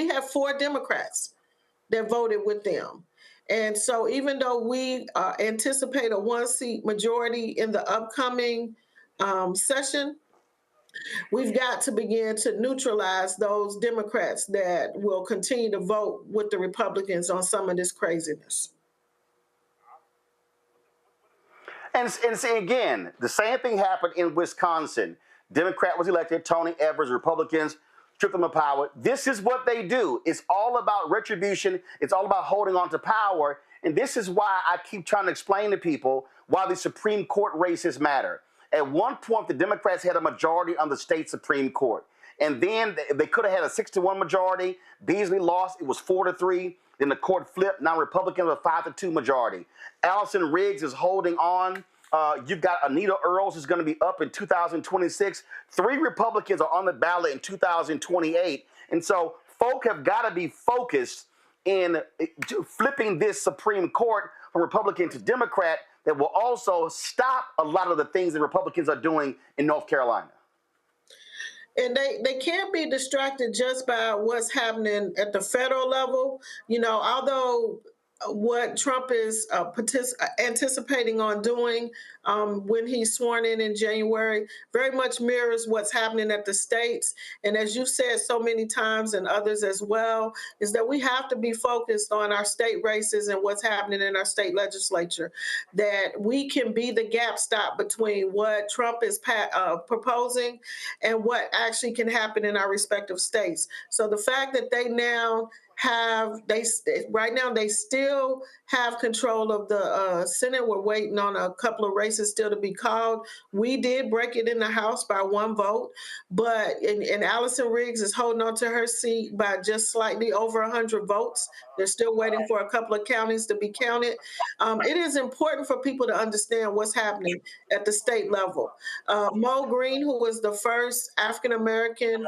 have 4 Democrats that voted with them. And so even though we anticipate a 1-seat majority in the upcoming session, we've got to begin to neutralize those Democrats that will continue to vote with the Republicans on some of this craziness. And see, again, the same thing happened in Wisconsin. Democrat was elected, Tony Evers, Republicans stripped them of power. This is what they do. It's all about retribution. It's all about holding on to power. And this is why I keep trying to explain to people why the Supreme Court races matter. At one point, the Democrats had a majority on the state Supreme Court. And then they could have had a 6-1 majority. Beasley lost. It was 4-3. Then the court flipped. Now Republicans have a 5-2 majority. Allison Riggs is holding on. You've got Anita Earls is going to be up in 2026. 3 Republicans are on the ballot in 2028. And so folk have got to be focused in flipping this Supreme Court from Republican to Democrat that will also stop a lot of the things that Republicans are doing in North Carolina. And they can't be distracted just by what's happening at the federal level. You know, although what Trump is anticipating on doing when he's sworn in January very much mirrors what's happening at the states. And as you said so many times, and others as well, is that we have to be focused on our state races and what's happening in our state legislature, that we can be the gap stop between what Trump is proposing and what actually can happen in our respective states. So the fact that they now right now they still have control of the Senate. We're waiting on a couple of races still to be called. We did break it in the House by 1 vote, but and Allison Riggs is holding on to her seat by just slightly over 100 votes. They're still waiting for a couple of counties to be counted. It is important for people to understand what's happening at the state level. Mo Green, who was the first African-American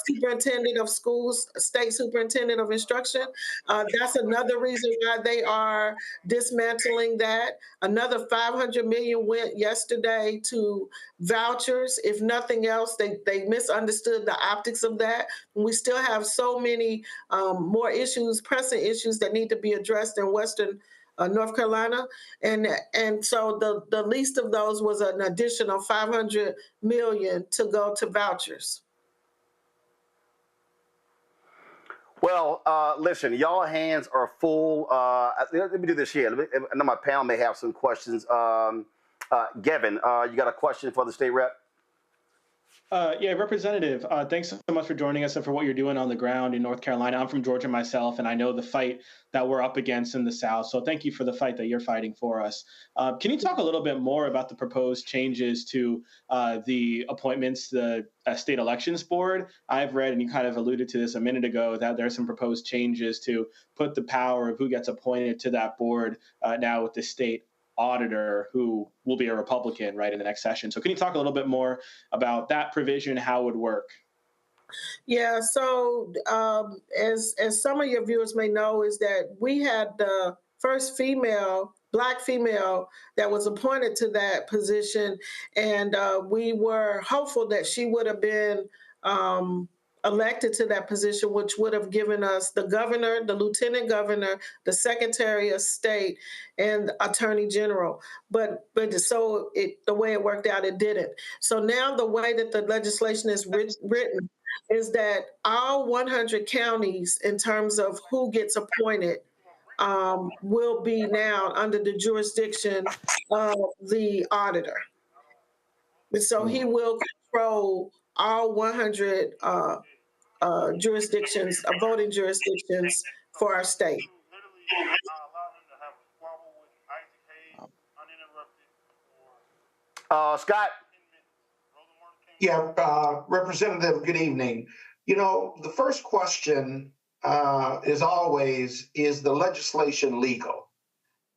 superintendent of schools, state superintendent of instruction, that's another reason why they are dismantling that. Another $500 million went yesterday to vouchers. If nothing else, they misunderstood the optics of that. And we still have so many more issues, pressing issues that need to be addressed in Western North Carolina. And so the least of those was an additional $500 million to go to vouchers. Well, listen, y'all hands are full. Let me do this here. I know my panel may have some questions. Gavin, you got a question for the state rep? Yeah, Representative, thanks so much for joining us and for what you're doing on the ground in North Carolina. I'm from Georgia myself, and I know the fight that we're up against in the South. So thank you for the fight that you're fighting for us. Can you talk a little bit more about the proposed changes to the appointments to the State Elections Board? I've read, and you kind of alluded to this a minute ago, that there's some proposed changes to put the power of who gets appointed to that board now with the state auditor who will be a Republican, right, in the next session. So can you talk a little bit more about that provision, how it would work? Yeah, so as some of your viewers may know, is that we had the first Black female that was appointed to that position, and we were hopeful that she would have been elected to that position, which would have given us the governor, the lieutenant governor, the secretary of state, and attorney general. But so the way it worked out, it didn't. So now the way that the legislation is written is that all 100 counties, in terms of who gets appointed, will be now under the jurisdiction of the auditor. And so he will control all 100 jurisdictions, voting jurisdictions for our state. Scott? Yeah, Representative, good evening. You know, the first question is always, is the legislation legal?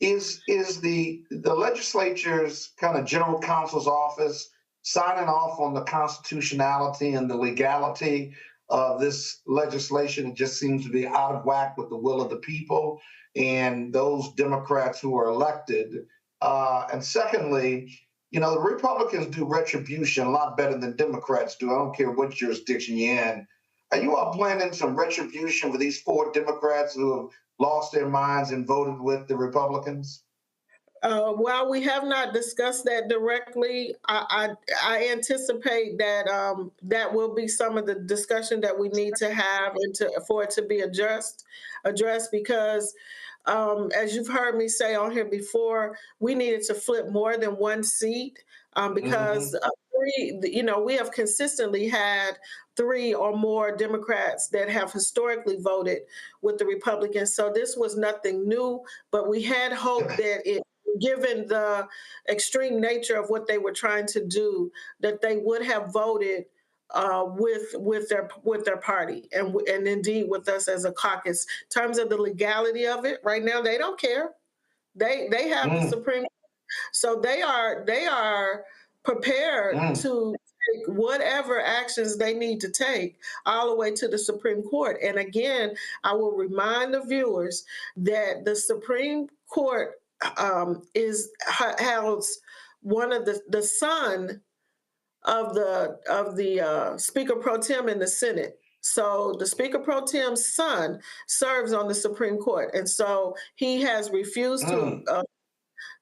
Is the legislature's kind of general counsel's office signing off on the constitutionality and the legality of this legislation? It just seems to be out of whack with the will of the people and those Democrats who are elected. And secondly, you know, the Republicans do retribution a lot better than Democrats do. I don't care what jurisdiction you're in. Are you all planning some retribution for these 4 Democrats who have lost their minds and voted with the Republicans? While we have not discussed that directly, I anticipate that that will be some of the discussion that we need to have and for it to be addressed because as you've heard me say on here before, we needed to flip more than one seat because we have consistently had 3 or more Democrats that have historically voted with the Republicans. So this was nothing new, but we had hoped that given the extreme nature of what they were trying to do, that they would have voted with their party and indeed with us as a caucus. In terms of the legality of it, right now they don't care. They have the Supreme Court, so they are prepared to take whatever actions they need to take all the way to the Supreme Court. And again, I will remind the viewers that the Supreme Court house one of the son of the Speaker Pro Tem in the Senate. So the Speaker Pro Tem's son serves on the Supreme Court, and so he has refused to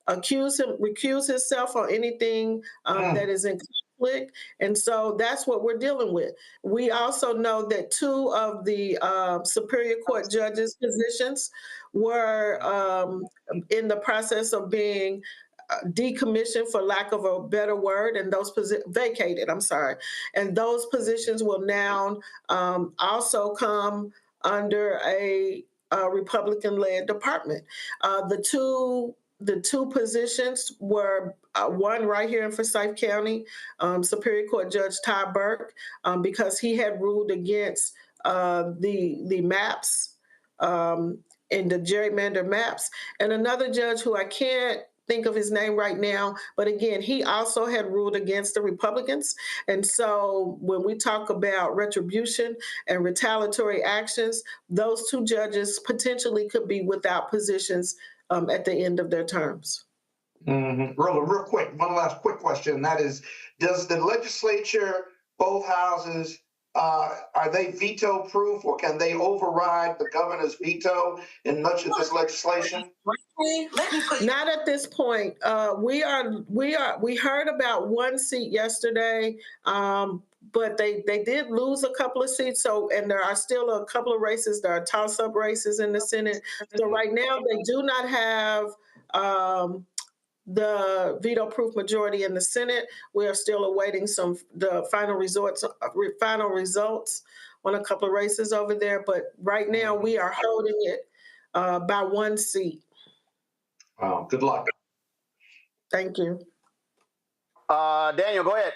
recuse himself on anything that is in conflict, and so that's what we're dealing with. We also know that 2 of the Superior Court judges' positions were in the process of being decommissioned, for lack of a better word, and those vacated. I'm sorry, and those positions will now also come under a Republican-led department. The two positions were one right here in Forsyth County, Superior Court Judge Ty Burke, because he had ruled against the maps and the gerrymander maps, and another judge who I can't think of his name right now, but again, he also had ruled against the Republicans. And so when we talk about retribution and retaliatory actions, those 2 judges potentially could be without positions at the end of their terms. Real quick, one last quick question, and that is, does the legislature, both houses, are they veto-proof, or can they override the governor's veto in much of this legislation? Not at this point. We heard about 1 seat yesterday, but they did lose a couple of seats. So, and there are still a couple of races. There are toss-up races in the Senate. So right now they do not have the veto-proof majority in the Senate. We are still awaiting the final results on a couple of races over there. But right now we are holding it by 1 seat. Wow, good luck. Thank you. Daniel, go ahead.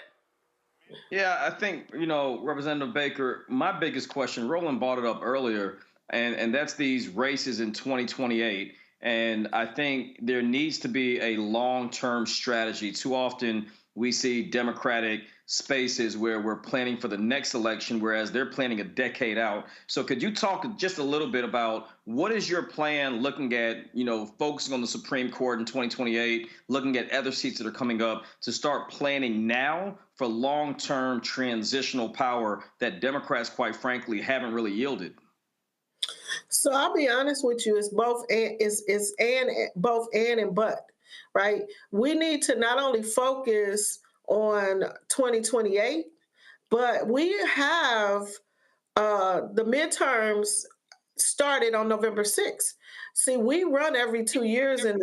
Yeah, I think, Representative Baker, my biggest question, Roland brought it up earlier, and that's these races in 2028. And I think there needs to be a long-term strategy. Too often we see Democratic spaces where we're planning for the next election, whereas they're planning a decade out. So could you talk just a little bit about what is your plan looking at, focusing on the Supreme Court in 2028, looking at other seats that are coming up to start planning now for long-term transitional power that Democrats, quite frankly, haven't really yielded? So I'll be honest with you, it's both and but, right? We need to not only focus on 2028, but we have the midterms started on November 6th. See, we run every 2 years in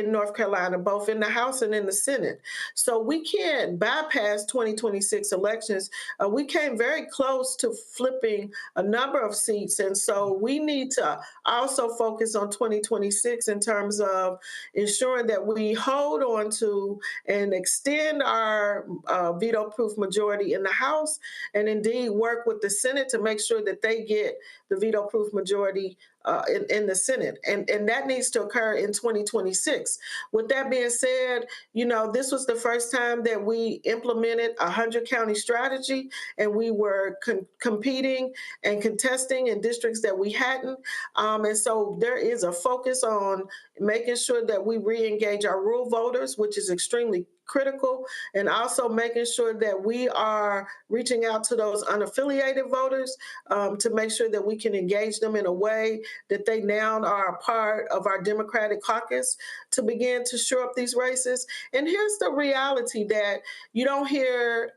North Carolina, both in the House and in the Senate. So we can't bypass 2026 elections. We came very close to flipping a number of seats. And so we need to also focus on 2026 in terms of ensuring that we hold on to and extend our veto-proof majority in the House, and indeed work with the Senate to make sure that they get the veto-proof majority in the Senate. And that needs to occur in 2026. With that being said, this was the first time that we implemented a 100-county strategy, and we were competing and contesting in districts that we hadn't. And so there is a focus on making sure that we re-engage our rural voters, which is extremely critical, and also making sure that we are reaching out to those unaffiliated voters to make sure that we can engage them in a way that they now are a part of our Democratic caucus to begin to shore up these races. And here's the reality that you don't hear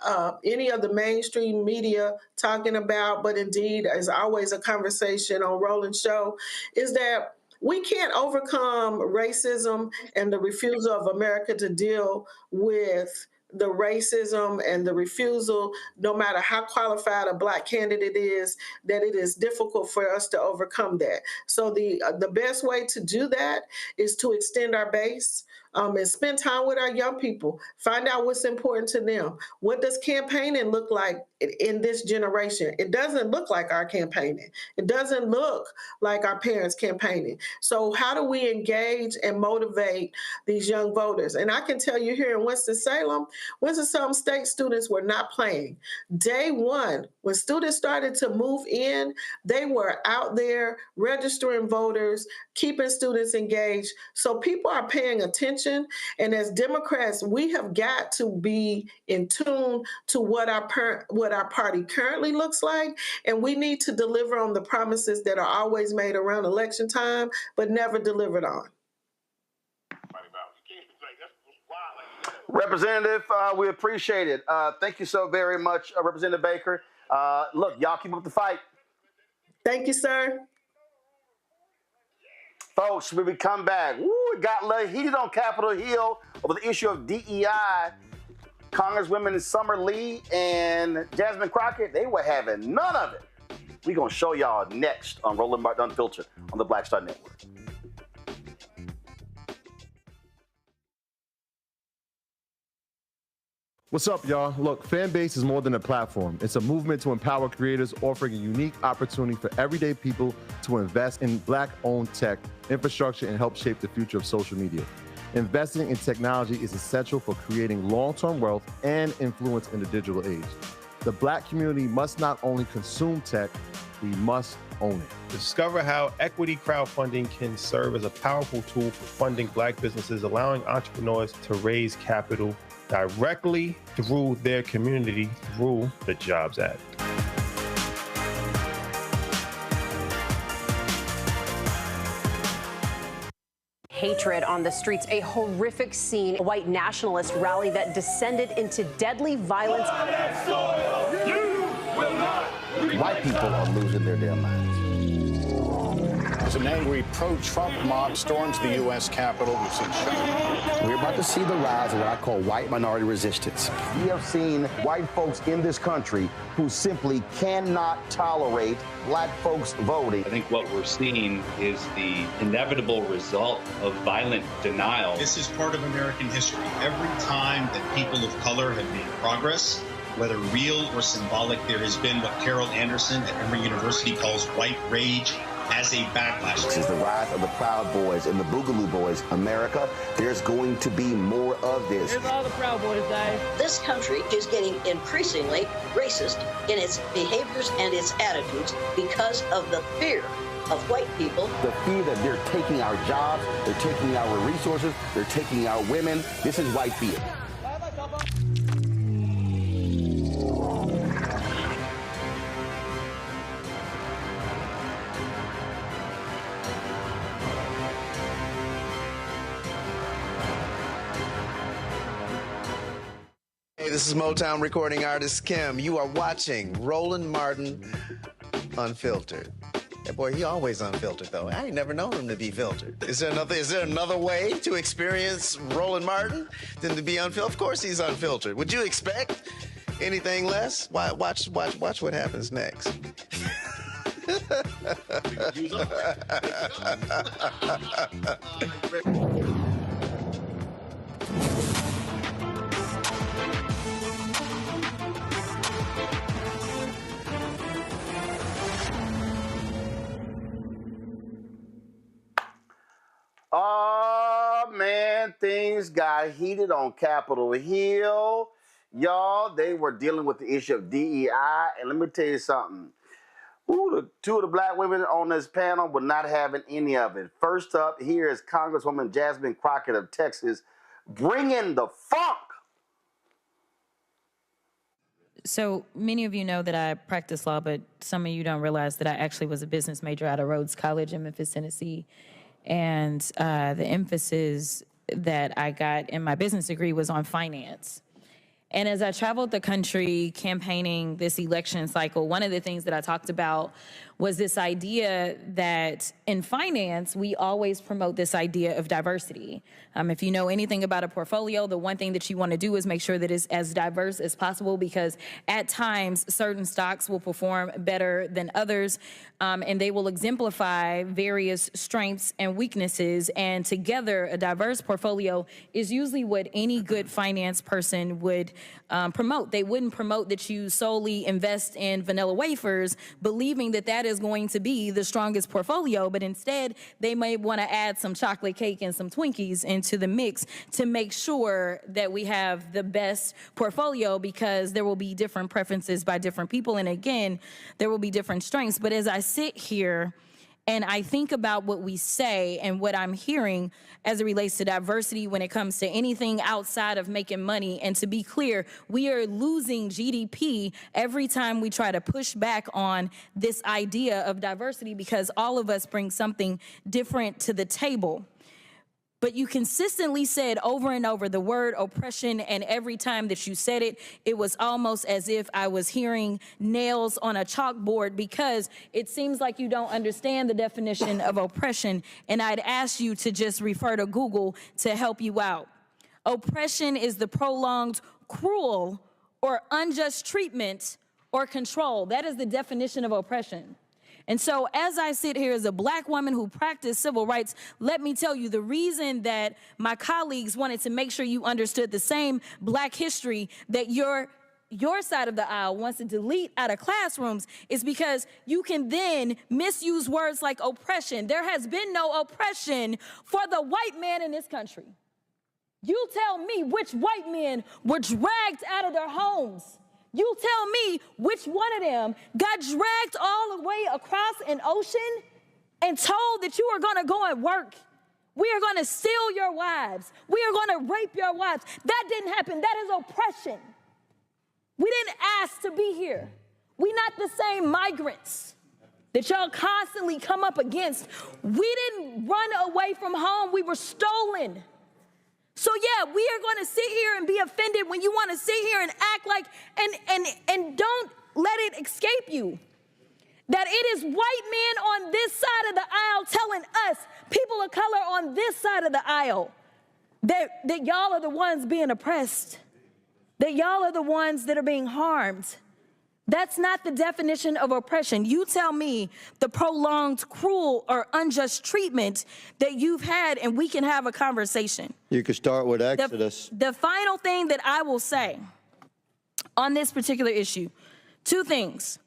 any of the mainstream media talking about, but indeed is always a conversation on Roland Show, is that we can't overcome racism and the refusal of America to deal with the racism and the refusal, no matter how qualified a Black candidate is, that it is difficult for us to overcome that. So the best way to do that is to extend our base and spend time with our young people. Find out what's important to them. What does campaigning look like in this generation? It doesn't look like our campaigning. It doesn't look like our parents campaigning. So how do we engage and motivate these young voters? And I can tell you here in Winston-Salem State students were not playing. Day one, when students started to move in, they were out there registering voters, keeping students engaged. So people are paying attention. And as Democrats, we have got to be in tune to what our party currently looks like. And we need to deliver on the promises that are always made around election time, but never delivered on. Representative, we appreciate it. Thank you so very much, Representative Baker. Look, y'all keep up the fight. Thank you, sir. Folks, when we come back, it got a little heated on Capitol Hill over the issue of DEI. Congresswomen Summer Lee and Jasmine Crockett, they were having none of it. We're going to show y'all next on Roland Martin Unfiltered on the Black Star Network. What's up, y'all? Look, Fanbase is more than a platform. It's a movement to empower creators, offering a unique opportunity for everyday people to invest in Black-owned tech, infrastructure, and help shape the future of social media. Investing in technology is essential for creating long-term wealth and influence in the digital age. The Black community must not only consume tech, we must own it. Discover how equity crowdfunding can serve as a powerful tool for funding Black businesses, allowing entrepreneurs to raise capital directly through their community through the Jobs Act. Hatred on the streets, a horrific scene, a white nationalist rally that descended into deadly violence. White people are losing their damn minds. As an angry pro-Trump mob storms the U.S. Capitol, we've seen shootings. We're about to see the rise of what I call white minority resistance. We have seen white folks in this country who simply cannot tolerate Black folks voting. I think what we're seeing is the inevitable result of violent denial. This is part of American history. Every time that people of color have made progress, whether real or symbolic, there has been what Carol Anderson at Emory University calls white rage as a backlash. This is the rise of the Proud Boys and the Boogaloo Boys. America, there's going to be more of this. Here's all the Proud Boys, guys. This country is getting increasingly racist in its behaviors and its attitudes because of the fear of white people. The fear that they're taking our jobs, they're taking our resources, they're taking our women. This is white fear. Hey, this is Motown recording artist Kim. You are watching Roland Martin Unfiltered. That boy, he always unfiltered though. I ain't never known him to be filtered. Is there another way to experience Roland Martin than to be unfiltered? Of course he's unfiltered. Would you expect anything less? Watch what happens next. Oh, man, things got heated on Capitol Hill. Y'all, they were dealing with the issue of DEI. And let me tell you something. Ooh, two of the black women on this panel were not having any of it. First up, here is Congresswoman Jasmine Crockett of Texas bringing the funk. So many of you know that I practice law, but some of you don't realize that I actually was a business major out of Rhodes College in Memphis, Tennessee. And the emphasis that I got in my business degree was on finance. And as I traveled the country campaigning this election cycle, one of the things that I talked about was this idea that in finance, we always promote this idea of diversity. If you know anything about a portfolio, the one thing that you want to do is make sure that it's as diverse as possible, because at times certain stocks will perform better than others, and they will exemplify various strengths and weaknesses. And together, a diverse portfolio is usually what any good finance person would promote. They wouldn't promote that you solely invest in vanilla wafers, believing that that is going to be the strongest portfolio, but instead they may want to add some chocolate cake and some Twinkies into the mix to make sure that we have the best portfolio, because there will be different preferences by different people, and again, there will be different strengths. But as I sit here and I think about what we say and what I'm hearing as it relates to diversity when it comes to anything outside of making money, and to be clear, we are losing GDP every time we try to push back on this idea of diversity, because all of us bring something different to the table. But you consistently said over and over the word oppression, and every time that you said it, it was almost as if I was hearing nails on a chalkboard, because it seems like you don't understand the definition of oppression, and I'd ask you to just refer to Google to help you out. Oppression is the prolonged, cruel, or unjust treatment or control. That is the definition of oppression. And so as I sit here as a black woman who practiced civil rights, let me tell you, the reason that my colleagues wanted to make sure you understood the same black history that your side of the aisle wants to delete out of classrooms is because you can then misuse words like oppression. There has been no oppression for the white man in this country. You tell me which white men were dragged out of their homes. You tell me which one of them got dragged all the way across an ocean and told that you are going to go and work. We are going to steal your wives. We are going to rape your wives. That didn't happen. That is oppression. We didn't ask to be here. We're not the same migrants that y'all constantly come up against. We didn't run away from home. We were stolen. So yeah, we are going to sit here and be offended when you want to sit here and act like, and don't let it escape you that it is white men on this side of the aisle telling us, people of color on this side of the aisle, that y'all are the ones being oppressed, that y'all are the ones that are being harmed. That's not the definition of oppression. You tell me the prolonged, cruel, or unjust treatment that you've had, and we can have a conversation. You could start with Exodus. The final thing that I will say on this particular issue, two things.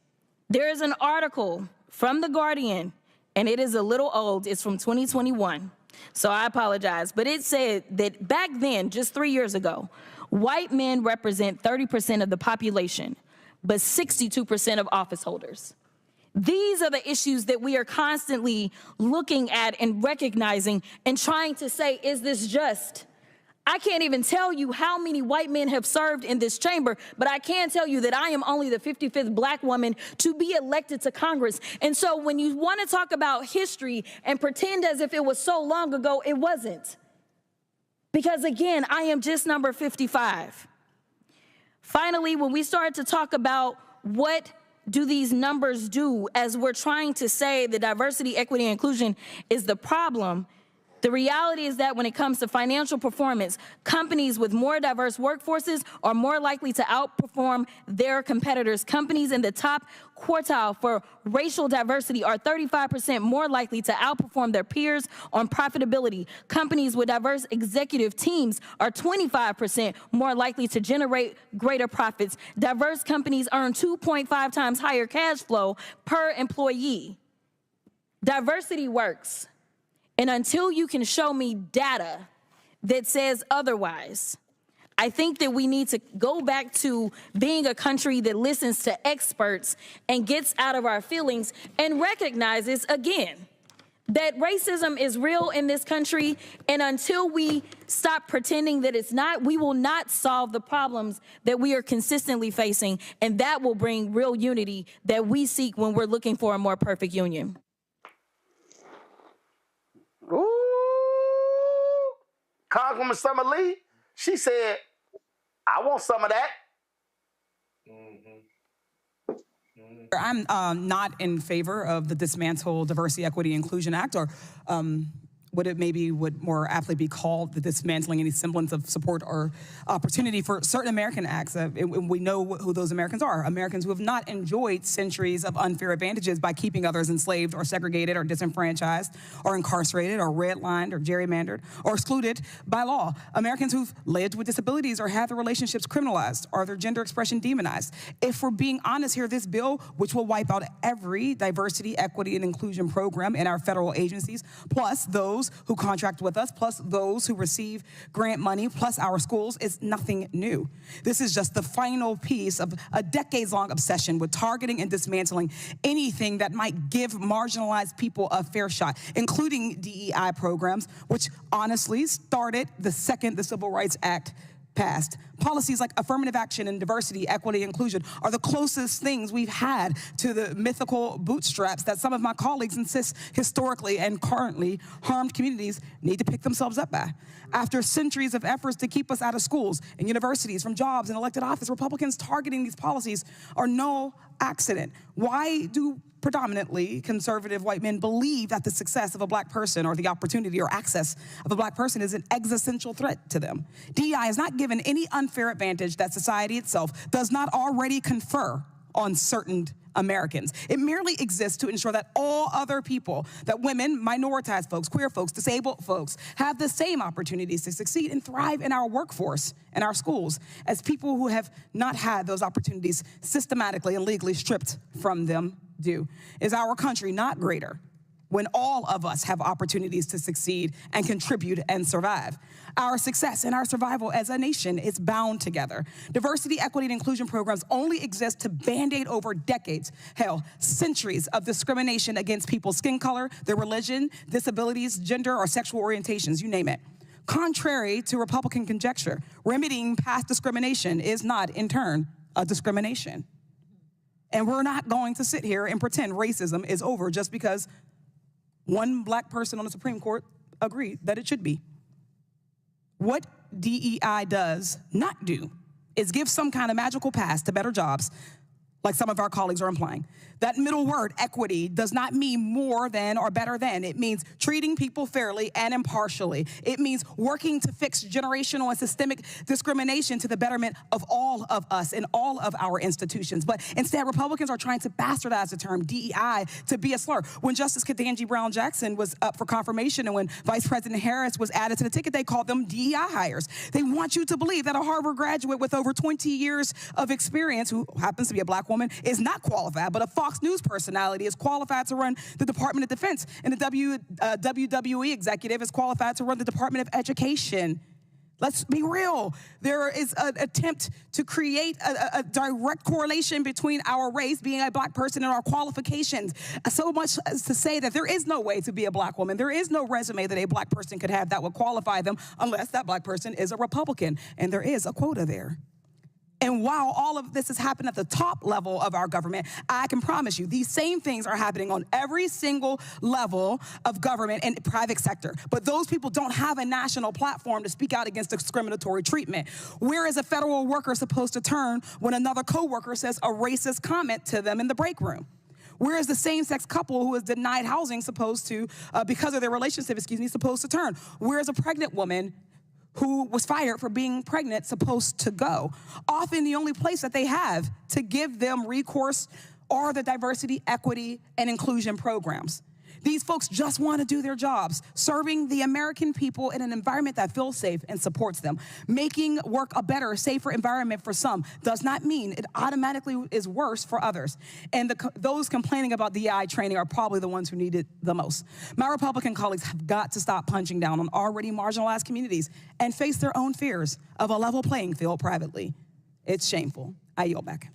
There is an article from The Guardian and it is a little old. It's from 2021, so I apologize. But it said that back then, just 3 years ago, white men represent 30% of the population, but 62% of office holders. These are the issues that we are constantly looking at and recognizing and trying to say, is this just? I can't even tell you how many white men have served in this chamber, but I can tell you that I am only the 55th black woman to be elected to Congress. And so when you want to talk about history and pretend as if it was so long ago, it wasn't. Because again, I am just number 55. Finally, when we start to talk about what do these numbers do as we're trying to say that diversity, equity, and inclusion is the problem, the reality is that when it comes to financial performance, companies with more diverse workforces are more likely to outperform their competitors. Companies in the top quartile for racial diversity are 35% more likely to outperform their peers on profitability. Companies with diverse executive teams are 25% more likely to generate greater profits. Diverse companies earn 2.5 times higher cash flow per employee. Diversity works. And until you can show me data that says otherwise, I think that we need to go back to being a country that listens to experts and gets out of our feelings and recognizes, again, that racism is real in this country. And until we stop pretending that it's not, we will not solve the problems that we are consistently facing. And that will bring real unity that we seek when we're looking for a more perfect union. Ooh, Congresswoman Summer Lee, she said, I want some of that. I'm not in favor of the Dismantle Diversity, Equity, Inclusion Act, or what it maybe would more aptly be called the dismantling any semblance of support or opportunity for certain American acts. We know who those Americans are. Americans who have not enjoyed centuries of unfair advantages by keeping others enslaved or segregated or disenfranchised or incarcerated or redlined or gerrymandered or excluded by law. Americans who've lived with disabilities or had their relationships criminalized or their gender expression demonized. If we're being honest here, this bill, which will wipe out every diversity, equity, and inclusion program in our federal agencies, plus those who contract with us, plus those who receive grant money, plus our schools, is nothing new. This is just the final piece of a decades-long obsession with targeting and dismantling anything that might give marginalized people a fair shot, including DEI programs, which honestly started the second the Civil Rights Act passed. Policies like affirmative action and diversity, equity, inclusion are the closest things we've had to the mythical bootstraps that some of my colleagues insist historically and currently harmed communities need to pick themselves up by. After centuries of efforts to keep us out of schools and universities, from jobs and elected office, Republicans targeting these policies are no accident. Why do predominantly conservative white men believe that the success of a black person or the opportunity or access of a black person is an existential threat to them? DEI is not given any unfair advantage that society itself does not already confer on certain Americans. It merely exists to ensure that all other people, that women, minoritized folks, queer folks, disabled folks, have the same opportunities to succeed and thrive in our workforce and our schools as people who have not had those opportunities systematically and legally stripped from them do. Is our country not greater when all of us have opportunities to succeed and contribute and survive? Our success and our survival as a nation is bound together. Diversity, equity, and inclusion programs only exist to band-aid over decades, hell, centuries of discrimination against people's skin color, their religion, disabilities, gender, or sexual orientations, you name it. Contrary to Republican conjecture, remedying past discrimination is not, in turn, a discrimination. And we're not going to sit here and pretend racism is over just because one black person on the Supreme Court agreed that it should be. What DEI does not do is give some kind of magical pass to better jobs, like some of our colleagues are implying. That middle word, equity, does not mean more than or better than. It means treating people fairly and impartially. It means working to fix generational and systemic discrimination to the betterment of all of us in all of our institutions. But instead, Republicans are trying to bastardize the term DEI to be a slur. When Justice Ketanji Brown Jackson was up for confirmation and when Vice President Harris was added to the ticket, they called them DEI hires. They want you to believe that a Harvard graduate with over 20 years of experience, who happens to be a black woman, woman is not qualified, but a Fox News personality is qualified to run the Department of Defense, and the WWE executive is qualified to run the Department of Education. Let's be real. There is an attempt to create a direct correlation between our race, being a black person, and our qualifications. So much as to say that there is no way to be a black woman. There is no resume that a black person could have that would qualify them unless that black person is a Republican. And there is a quota there. And while all of this has happened at the top level of our government, I can promise you these same things are happening on every single level of government and private sector. But those people don't have a national platform to speak out against discriminatory treatment. Where is a federal worker supposed to turn when another coworker says a racist comment to them in the break room? Where is the same-sex couple who is denied housing supposed to, because of their relationship, supposed to turn? Where is a pregnant woman who was fired for being pregnant supposed to go? Often the only place that they have to give them recourse are the diversity, equity, and inclusion programs. These folks just want to do their jobs, serving the American people in an environment that feels safe and supports them. Making work a better, safer environment for some does not mean it automatically is worse for others. And those complaining about DEI training are probably the ones who need it the most. My Republican colleagues have got to stop punching down on already marginalized communities and face their own fears of a level playing field privately. It's shameful. I yield back.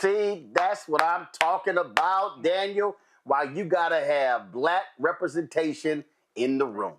See, that's what I'm talking about, Daniel. Why you gotta have black representation in the room.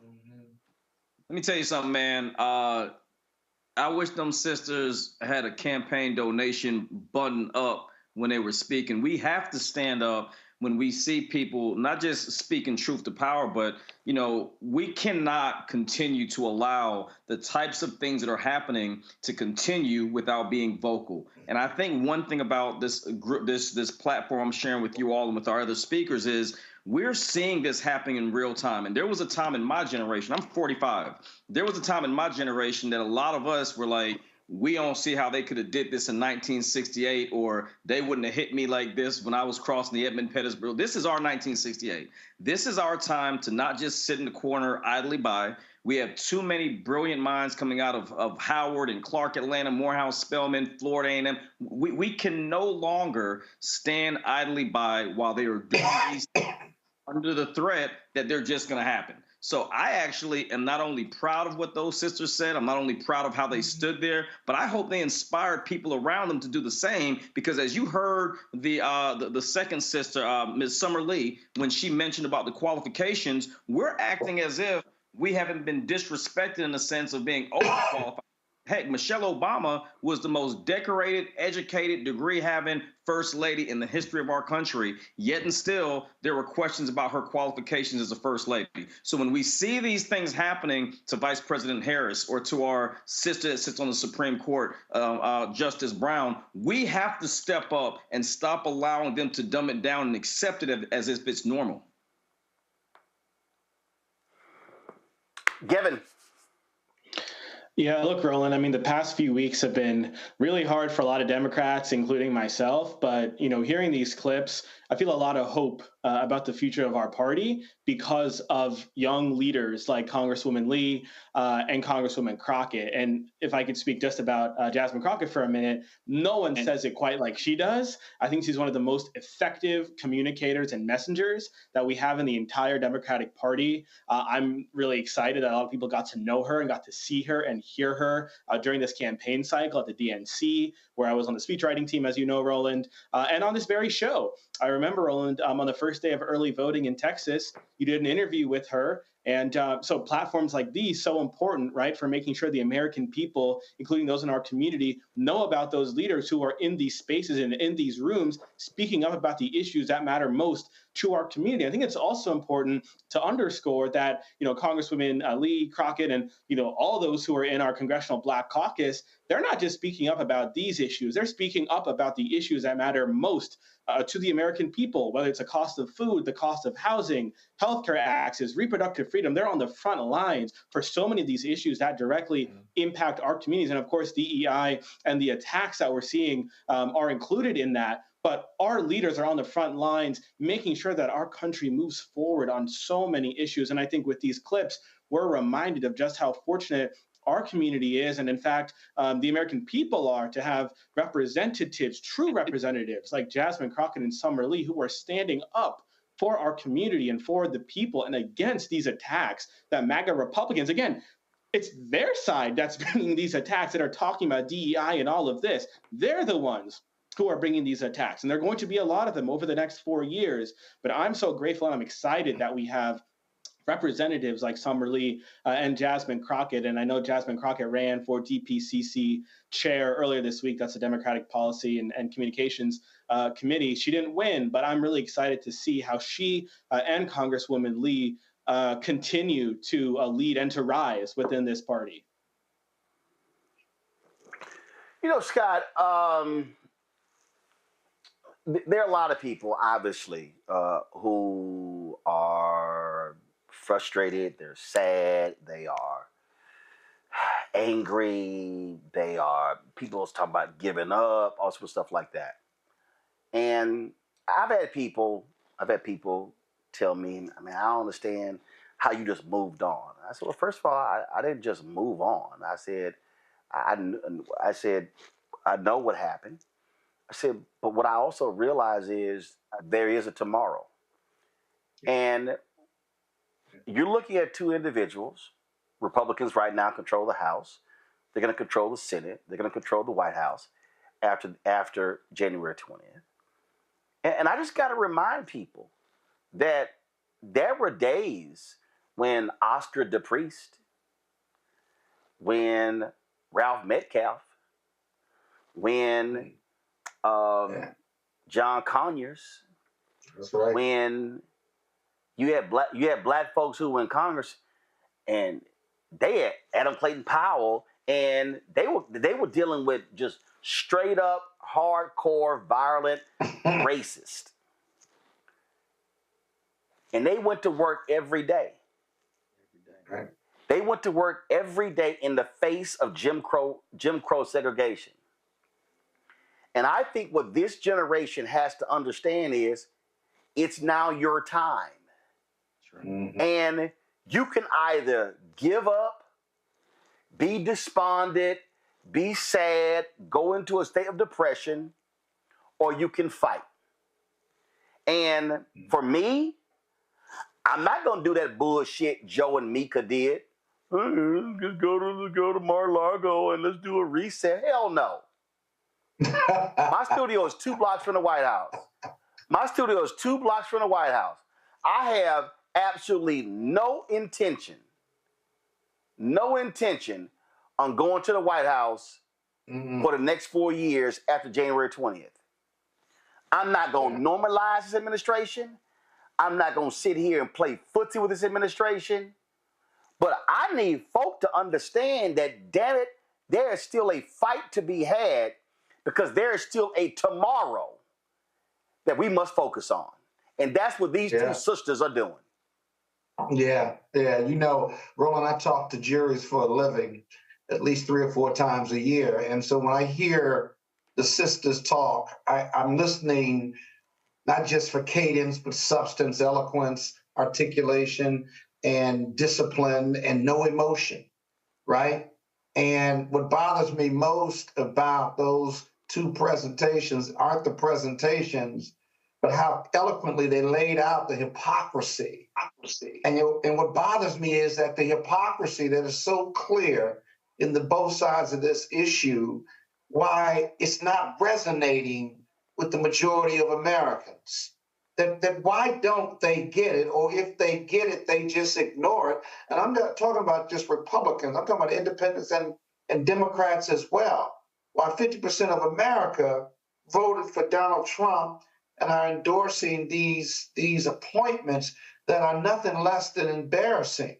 Let me tell you something, man. I wish them sisters had a campaign donation button up when they were speaking. We have to stand up when we see people not just speaking truth to power, but, you know, we cannot continue to allow the types of things that are happening to continue without being vocal. And I think one thing about this group, this platform I'm sharing with you all and with our other speakers is we're seeing this happening in real time. And there was a time in my generation, I'm 45. There was a time in my generation that a lot of us were like, we don't see how they could have did this in 1968, or they wouldn't have hit me like this when I was crossing the Edmund-Pettus. This is our 1968. This is our time to not just sit in the corner idly by. We have too many brilliant minds coming out of Howard and Clark, Atlanta, Morehouse, Spelman, Florida A&M. We can no longer stand idly by while they are doing these under the threat that they're just going to happen. So I actually am not only proud of what those sisters said, I'm not only proud of how they stood there, but I hope they inspired people around them to do the same, because as you heard the second sister, Ms. Summer Lee, when she mentioned about the qualifications, we're acting as if we haven't been disrespected in the sense of being overqualified. Heck, Michelle Obama was the most decorated, educated, degree-having first lady in the history of our country, yet and still there were questions about her qualifications as a first lady. So when we see these things happening to Vice President Harris or to our sister that sits on the Supreme Court, Justice Brown, we have to step up and stop allowing them to dumb it down and accept it as if it's normal. Kevin. Yeah, look, Roland, I mean, the past few weeks have been really hard for a lot of Democrats, including myself. But, you know, hearing these clips, I feel a lot of hope about the future of our party because of young leaders like Congresswoman Lee and Congresswoman Crockett. And if I could speak just about Jasmine Crockett for a minute, no one says it quite like she does. I think she's one of the most effective communicators and messengers that we have in the entire Democratic Party. I'm really excited that a lot of people got to know her and got to see her and hear her during this campaign cycle at the DNC, where I was on the speechwriting team, as you know, Roland, and on this very show. I remember, Roland, on the first day of early voting in Texas, you did an interview with her. And so platforms like these, so important, right, for making sure the American people, including those in our community, know about those leaders who are in these spaces and in these rooms, speaking up about the issues that matter most to our community. I think it's also important to underscore that, you know, Congresswomen Lee, Crockett, and, you know, all those who are in our Congressional Black Caucus, they're not just speaking up about these issues. They're speaking up about the issues that matter most to the American people, whether it's the cost of food, the cost of housing, healthcare access, reproductive freedom. They're on the front lines for so many of these issues that directly impact our communities. And of course, DEI and the attacks that we're seeing are included in that. But our leaders are on the front lines, making sure that our country moves forward on so many issues. And I think with these clips, we're reminded of just how fortunate our community is, and in fact, the American people are, to have representatives, true representatives like Jasmine, Crockett, and Summer Lee, who are standing up for our community and for the people and against these attacks that MAGA Republicans, again, it's their side that's bringing these attacks that are talking about DEI and all of this. They're the ones who are bringing these attacks. And there are going to be a lot of them over the next 4 years. But I'm so grateful and I'm excited that we have representatives like Summer Lee and Jasmine Crockett. And I know Jasmine Crockett ran for DPCC chair earlier this week. That's the Democratic Policy and Communications Committee. She didn't win, but I'm really excited to see how she and Congresswoman Lee continue to lead and to rise within this party. You know, Scott, there are a lot of people, obviously, who are frustrated, they're sad, they are angry, people talking about giving up, all sorts of stuff like that. And I've had people tell me, I mean, I don't understand how you just moved on. I said, well, first of all, I didn't just move on. I said, I know what happened. I said, but what I also realize is there is a tomorrow. And you're looking at two individuals. Republicans right now control the House. They're going to control the Senate. They're going to control the White House after January 20th. And I just got to remind people that there were days when Oscar DePriest, when Ralph Metcalf, when John Conyers, that's right, when you had black folks who were in Congress, and they had Adam Clayton Powell, and they were dealing with just straight up hardcore violent racist. And they went to work every day. Right. They went to work every day in the face of Jim Crow segregation. And I think what this generation has to understand is it's now your time. Mm-hmm. And you can either give up, be despondent, be sad, go into a state of depression, or you can fight. And for me, I'm not going to do that bullshit Joe and Mika did. Just go to Mar-a-Lago and let's do a reset. Hell no. My studio is 2 blocks from the White House. I have absolutely no intention on going to the White House for the next 4 years after January 20th. I'm not going to normalize this administration. I'm not going to sit here and play footsie with this administration. But I need folk to understand that, damn it, there is still a fight to be had, because there is still a tomorrow that we must focus on. And that's what these two sisters are doing. Yeah. You know, Roland, I talk to juries for a living at least 3 or 4 times a year. And so when I hear the sisters talk, I'm listening not just for cadence, but substance, eloquence, articulation, and discipline, and no emotion, right? And what bothers me most about those 2 presentations aren't the presentations, but how eloquently they laid out the hypocrisy. And what bothers me is that the hypocrisy that is so clear in the both sides of this issue, why it's not resonating with the majority of Americans. That why don't they get it? Or if they get it, they just ignore it. And I'm not talking about just Republicans. I'm talking about independents and Democrats as well. Why 50% of America voted for Donald Trump and are endorsing these appointments that are nothing less than embarrassing.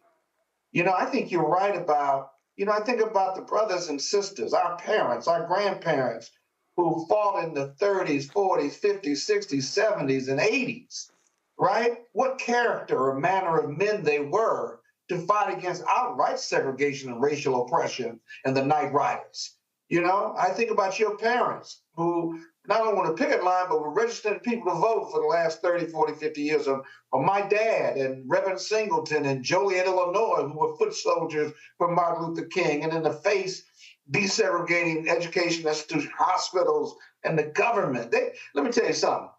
You know, I think you're right about, I think about the brothers and sisters, our parents, our grandparents, who fought in the 30s, 40s, 50s, 60s, 70s, and 80s, right? What character or manner of men they were to fight against outright segregation and racial oppression and the Night Riders. You know, I think about your parents who not only on the picket line, but were registering people to vote for the last 30, 40, 50 years. Or my dad and Reverend Singleton and Joliet, Illinois, who were foot soldiers for Martin Luther King, and in the face desegregating education institutions, hospitals, and the government. Let me tell you something.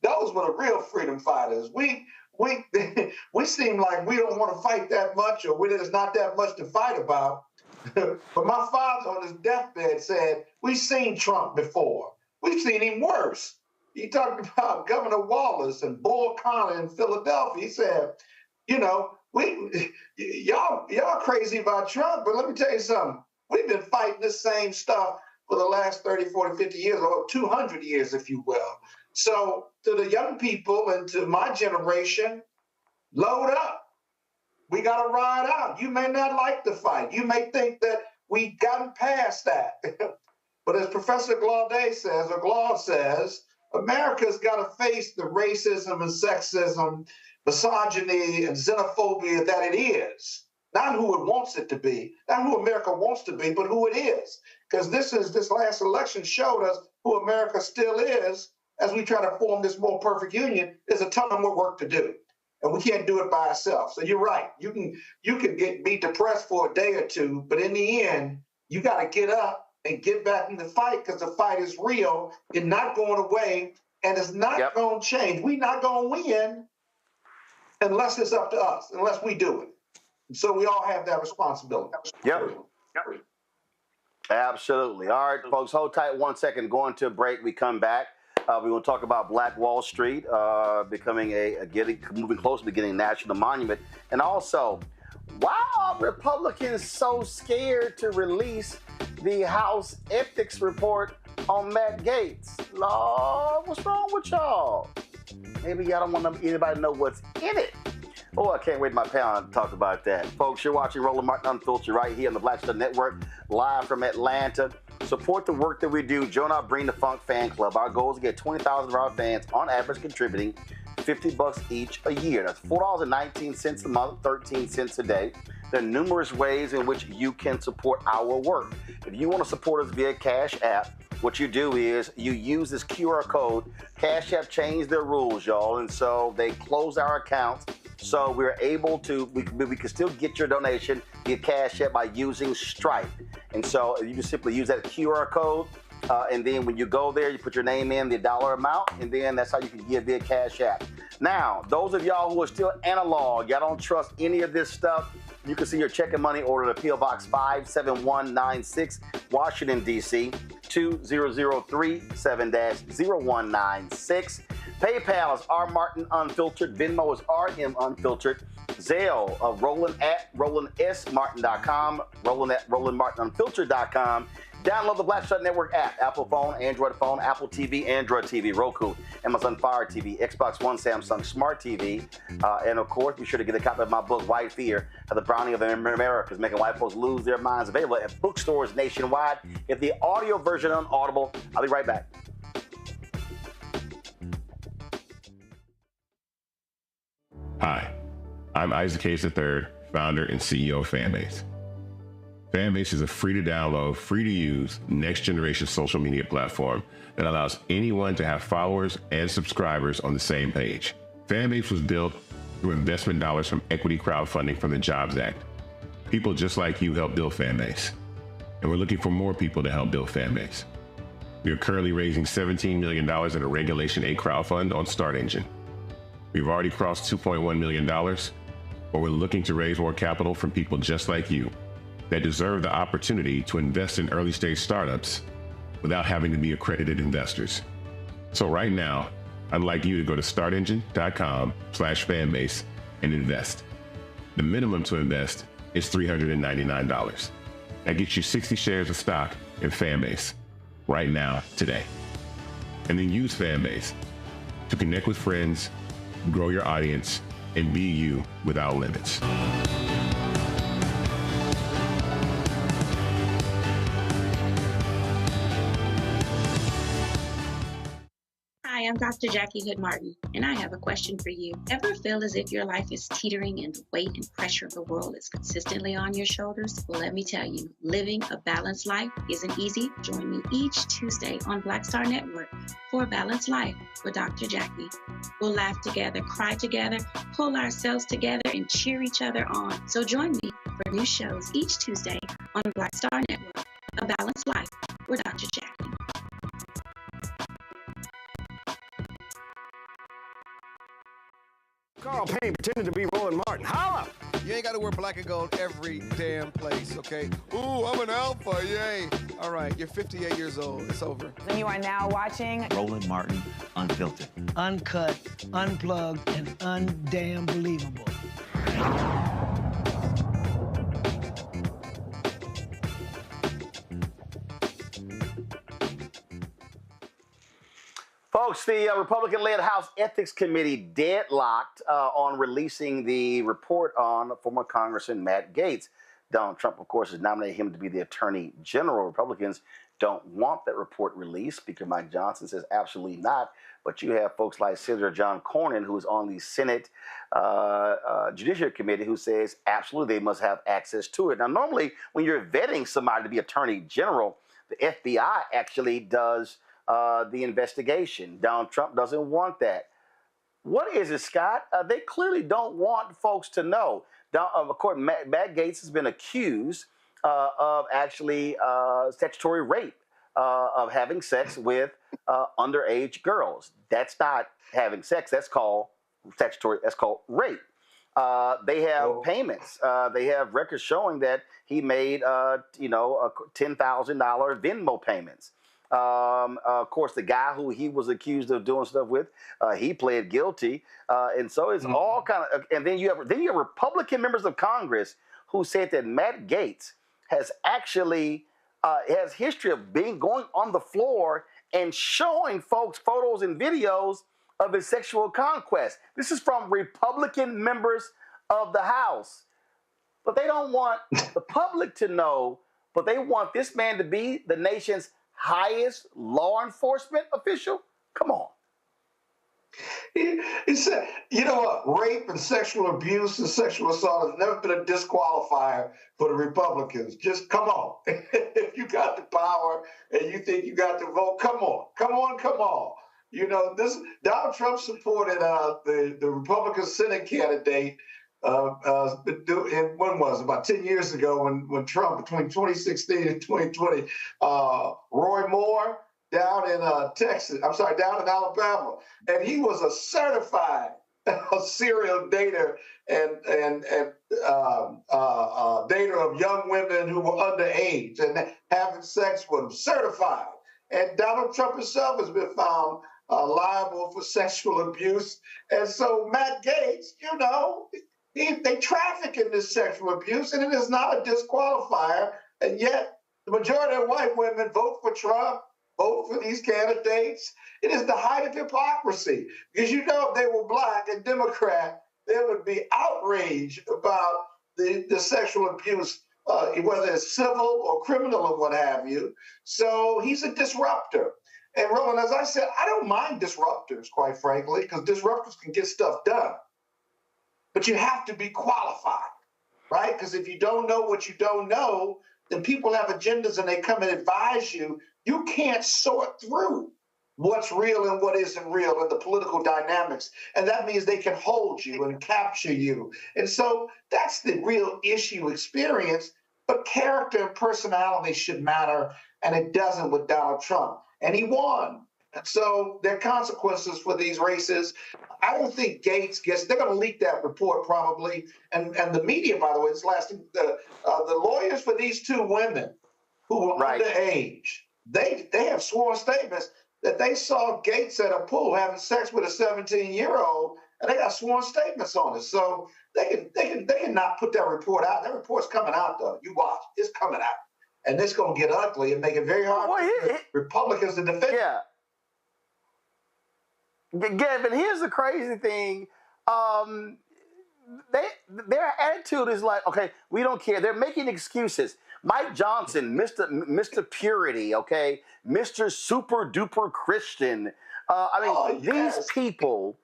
Those were the real freedom fighters. We seem like we don't want to fight that much, or there's not that much to fight about. But my father on his deathbed said, we've seen Trump before. We've seen him worse. He talked about Governor Wallace and Bull Connor in Philadelphia. He said, you know, y'all crazy about Trump, but let me tell you something. We've been fighting the same stuff for the last 30, 40, 50 years, or 200 years, if you will. So to the young people and to my generation, load up. We got to ride out. You may not like the fight. You may think that we've gotten past that. But as Professor Glaude says, America's got to face the racism and sexism, misogyny and xenophobia that it is. Not who it wants it to be, not who America wants to be, but who it is. Because this last election showed us who America still is as we try to form this more perfect union. There's a ton more work to do. And we can't do it by ourselves. So you're right. You can be depressed for a day or two, but in the end, you got to get up and get back in the fight, because the fight is real. It's not going away, and it's not going to change. We're not going to win unless it's up to us, unless we do it. And so we all have that responsibility. Yep. Absolutely. All right, folks, hold tight 1 second. Going to a break. We come back. We're going to talk about Black Wall Street becoming moving closer to getting a national monument. And also, why are Republicans so scared to release the House ethics report on Matt Gaetz? Lord, what's wrong with y'all? Maybe y'all don't want anybody to know what's in it. Oh, I can't wait to my panel to talk about that. Folks, you're watching Roland Martin Unfiltered right here on the Black Star Network, live from Atlanta. Support the work that we do. Join our Bring the Funk fan club. Our goal is to get 20,000 of our fans, on average, contributing $50 each a year. That's $4.19 a month, 13 cents a day. There are numerous ways in which you can support our work. If you want to support us via Cash App, what you do is you use this QR code. Cash App changed their rules, y'all, and so they closed our accounts. So we're able to, we can still get your donation via Cash App by using Stripe. And so you just simply use that QR code. And then when you go there, you put your name in, the dollar amount, and then that's how you can give via Cash App. Now, those of y'all who are still analog, y'all don't trust any of this stuff, you can see your check and money order at P.O. Box 57196, Washington, D.C., 20037-0196. PayPal is R Martin Unfiltered. Venmo is RM Unfiltered. Zelle of Roland at RolandSMartin.com. Roland at RolandMartinUnfiltered.com. Download the Black Star Network app. Apple phone, Android phone, Apple TV, Android TV, Roku, Amazon Fire TV, Xbox One, Samsung Smart TV. And of course, be sure to get a copy of my book, White Fear, How the Browning of America is Making White Folks Lose Their Minds, available at bookstores nationwide. Get the audio version on Audible. I'll be right back. Hi, I'm Isaac Hayes III, founder and CEO of Fanbase. Fanbase is a free-to-download, free-to-use, next-generation social media platform that allows anyone to have followers and subscribers on the same page. Fanbase was built through investment dollars from equity crowdfunding from the Jobs Act. People just like you help build Fanbase, and we're looking for more people to help build Fanbase. We are currently raising $17 million in a Regulation A crowdfund on Start Engine. We've already crossed $2.1 million, but we're looking to raise more capital from people just like you that deserve the opportunity to invest in early-stage startups without having to be accredited investors. So right now, I'd like you to go to startengine.com/fanbase and invest. The minimum to invest is $399. That gets you 60 shares of stock in Fanbase right now, today. And then use Fanbase to connect with friends, grow your audience, and be you without limits. Hi, Hi, I'm Dr. Jackie Hood Martin, and I have a question for you. Ever feel as if your life is teetering and the weight and pressure of the world is consistently on your shoulders? Well, let me tell you, living a balanced life isn't easy. Join me each Tuesday on Black Star Network for a Balanced Life with Dr. Jackie. We'll laugh together, cry together, pull ourselves together, and cheer each other on. So join me for new shows each Tuesday on Black Star Network, A Balanced Life with Dr. Jackie. Carl Payne pretending to be Roland Martin. Holla! You ain't got to wear black and gold every damn place, okay? Ooh, I'm an alpha, yay. All right, you're 58 years old. It's over. And you are now watching Roland Martin Unfiltered. Uncut, unplugged, and undamn believable. Folks, the Republican-led House Ethics Committee deadlocked on releasing the report on former Congressman Matt Gaetz. Donald Trump, of course, has nominated him to be the Attorney General. Republicans don't want that report released. Speaker Mike Johnson says absolutely not. But you have folks like Senator John Cornyn, who is on the Senate Judiciary Committee, who says absolutely they must have access to it. Now, normally, when you're vetting somebody to be Attorney General, the FBI actually does the investigation. Donald Trump doesn't want that. What is it, Scott? They clearly don't want folks to know. Of course, Matt Gaetz has been accused of actually statutory rape, of having sex with underage girls. That's not having sex. That's called statutory. That's called rape. They have payments. They have records showing that he made, $10,000 Venmo payments. Of course, the guy who he was accused of doing stuff with, he pled guilty, and so it's all kind of. And then you have Republican members of Congress who said that Matt Gaetz has actually has history of going on the floor and showing folks photos and videos of his sexual conquest. This is from Republican members of the House, but they don't want the public to know. But they want this man to be the nation's highest law enforcement official? Come on. He said, you know what? Rape and sexual abuse and sexual assault has never been a disqualifier for the Republicans. Just come on. If you got the power and you think you got the vote, come on. Come on, come on. You know, this Donald Trump supported the Republican Senate candidate when was it? About 10 years ago when Trump, between 2016 and 2020, Roy Moore down in down in Alabama. And he was a certified serial dater and dater of young women who were underage and having sex with them, certified. And Donald Trump himself has been found liable for sexual abuse. And so Matt Gaetz, you know, they traffic in this sexual abuse, and it is not a disqualifier. And yet, the majority of white women vote for Trump, vote for these candidates. It is the height of hypocrisy. Because you know, if they were black and Democrat, there would be outrage about the sexual abuse, whether it's civil or criminal or what have you. So he's a disruptor. And Roland, as I said, I don't mind disruptors, quite frankly, because disruptors can get stuff done. But you have to be qualified, right? Because if you don't know what you don't know, then people have agendas and they come and advise you. You can't sort through what's real and what isn't real in the political dynamics. And that means they can hold you and capture you. And so that's the real issue experience. But character and personality should matter. And it doesn't with Donald Trump. And he won. And so there are consequences for these races. I don't think Gaetz they're going to leak that report probably. And the media, by the way, is lasting. The lawyers for these two women who were underage, they have sworn statements that they saw Gaetz at a pool having sex with a 17-year-old, and they got sworn statements on it. So they can not put that report out. That report's coming out, though. You watch. It's coming out. And it's going to get ugly and make it very hard for Republicans to defend. Yeah. Gavin, here's the crazy thing. Their attitude is like, okay, we don't care. They're making excuses. Mike Johnson, Mr. Purity, okay, Mr. Super Duper Christian, These people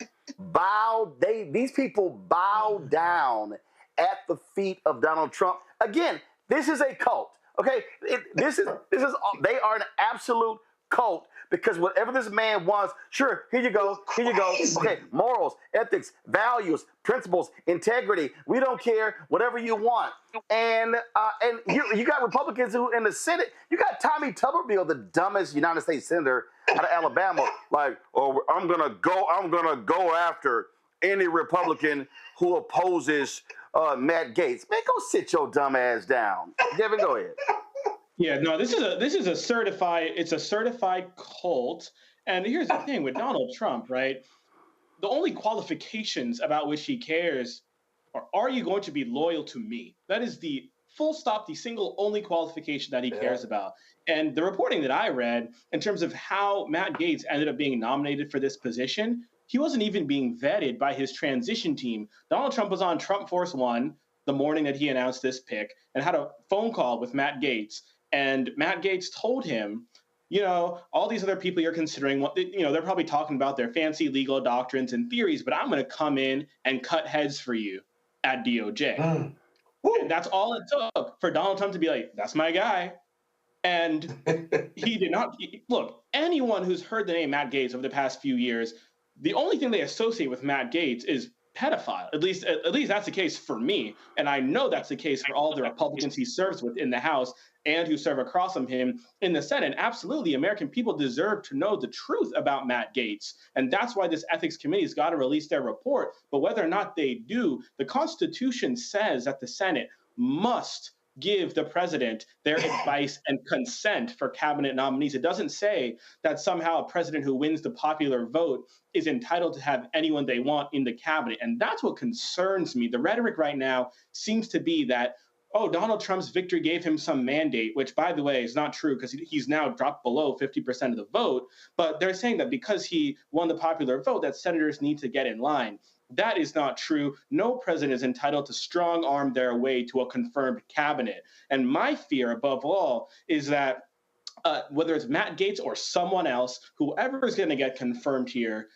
these people bow down at the feet of Donald Trump. Again, this is a cult. Okay, they are an absolute cult because whatever this man wants, sure, here you go. Okay, morals, ethics, values, principles, integrity. We don't care, whatever you want. And you got Republicans who in the Senate, you got Tommy Tuberville, the dumbest United States senator out of Alabama, like, oh, I'm gonna go after any Republican who opposes Matt Gaetz. Man, go sit your dumb ass down. Devin, go ahead. Yeah, no, this is a certified cult. And here's the thing with Donald Trump, right? The only qualifications about which he cares are you going to be loyal to me? That is the full stop, the single only qualification that he cares about. And the reporting that I read in terms of how Matt Gaetz ended up being nominated for this position, he wasn't even being vetted by his transition team. Donald Trump was on Trump Force One the morning that he announced this pick and had a phone call with Matt Gaetz. And Matt Gaetz told him, all these other people you're considering, they're probably talking about their fancy legal doctrines and theories, but I'm going to come in and cut heads for you at DOJ. And that's all it took for Donald Trump to be like, that's my guy. And he did not. Look, anyone who's heard the name Matt Gaetz over the past few years, the only thing they associate with Matt Gaetz is pedophile. At least that's the case for me. And I know that's the case for all the Republicans he serves with in the House and who serve across from him in the Senate. Absolutely, American people deserve to know the truth about Matt Gaetz. And that's why this ethics committee's got to release their report. But whether or not they do, the Constitution says that the Senate must give the president their advice and consent for cabinet nominees. It doesn't say that somehow a president who wins the popular vote is entitled to have anyone they want in the cabinet. And that's what concerns me. The rhetoric right now seems to be that, oh, Donald Trump's victory gave him some mandate, which, by the way, is not true because he's now dropped below 50% of the vote. But they're saying that because he won the popular vote, that senators need to get in line. That is not true. No president is entitled to strong arm their way to a confirmed cabinet. And my fear, above all, is that whether it's Matt Gaetz or someone else, whoever is going to get confirmed here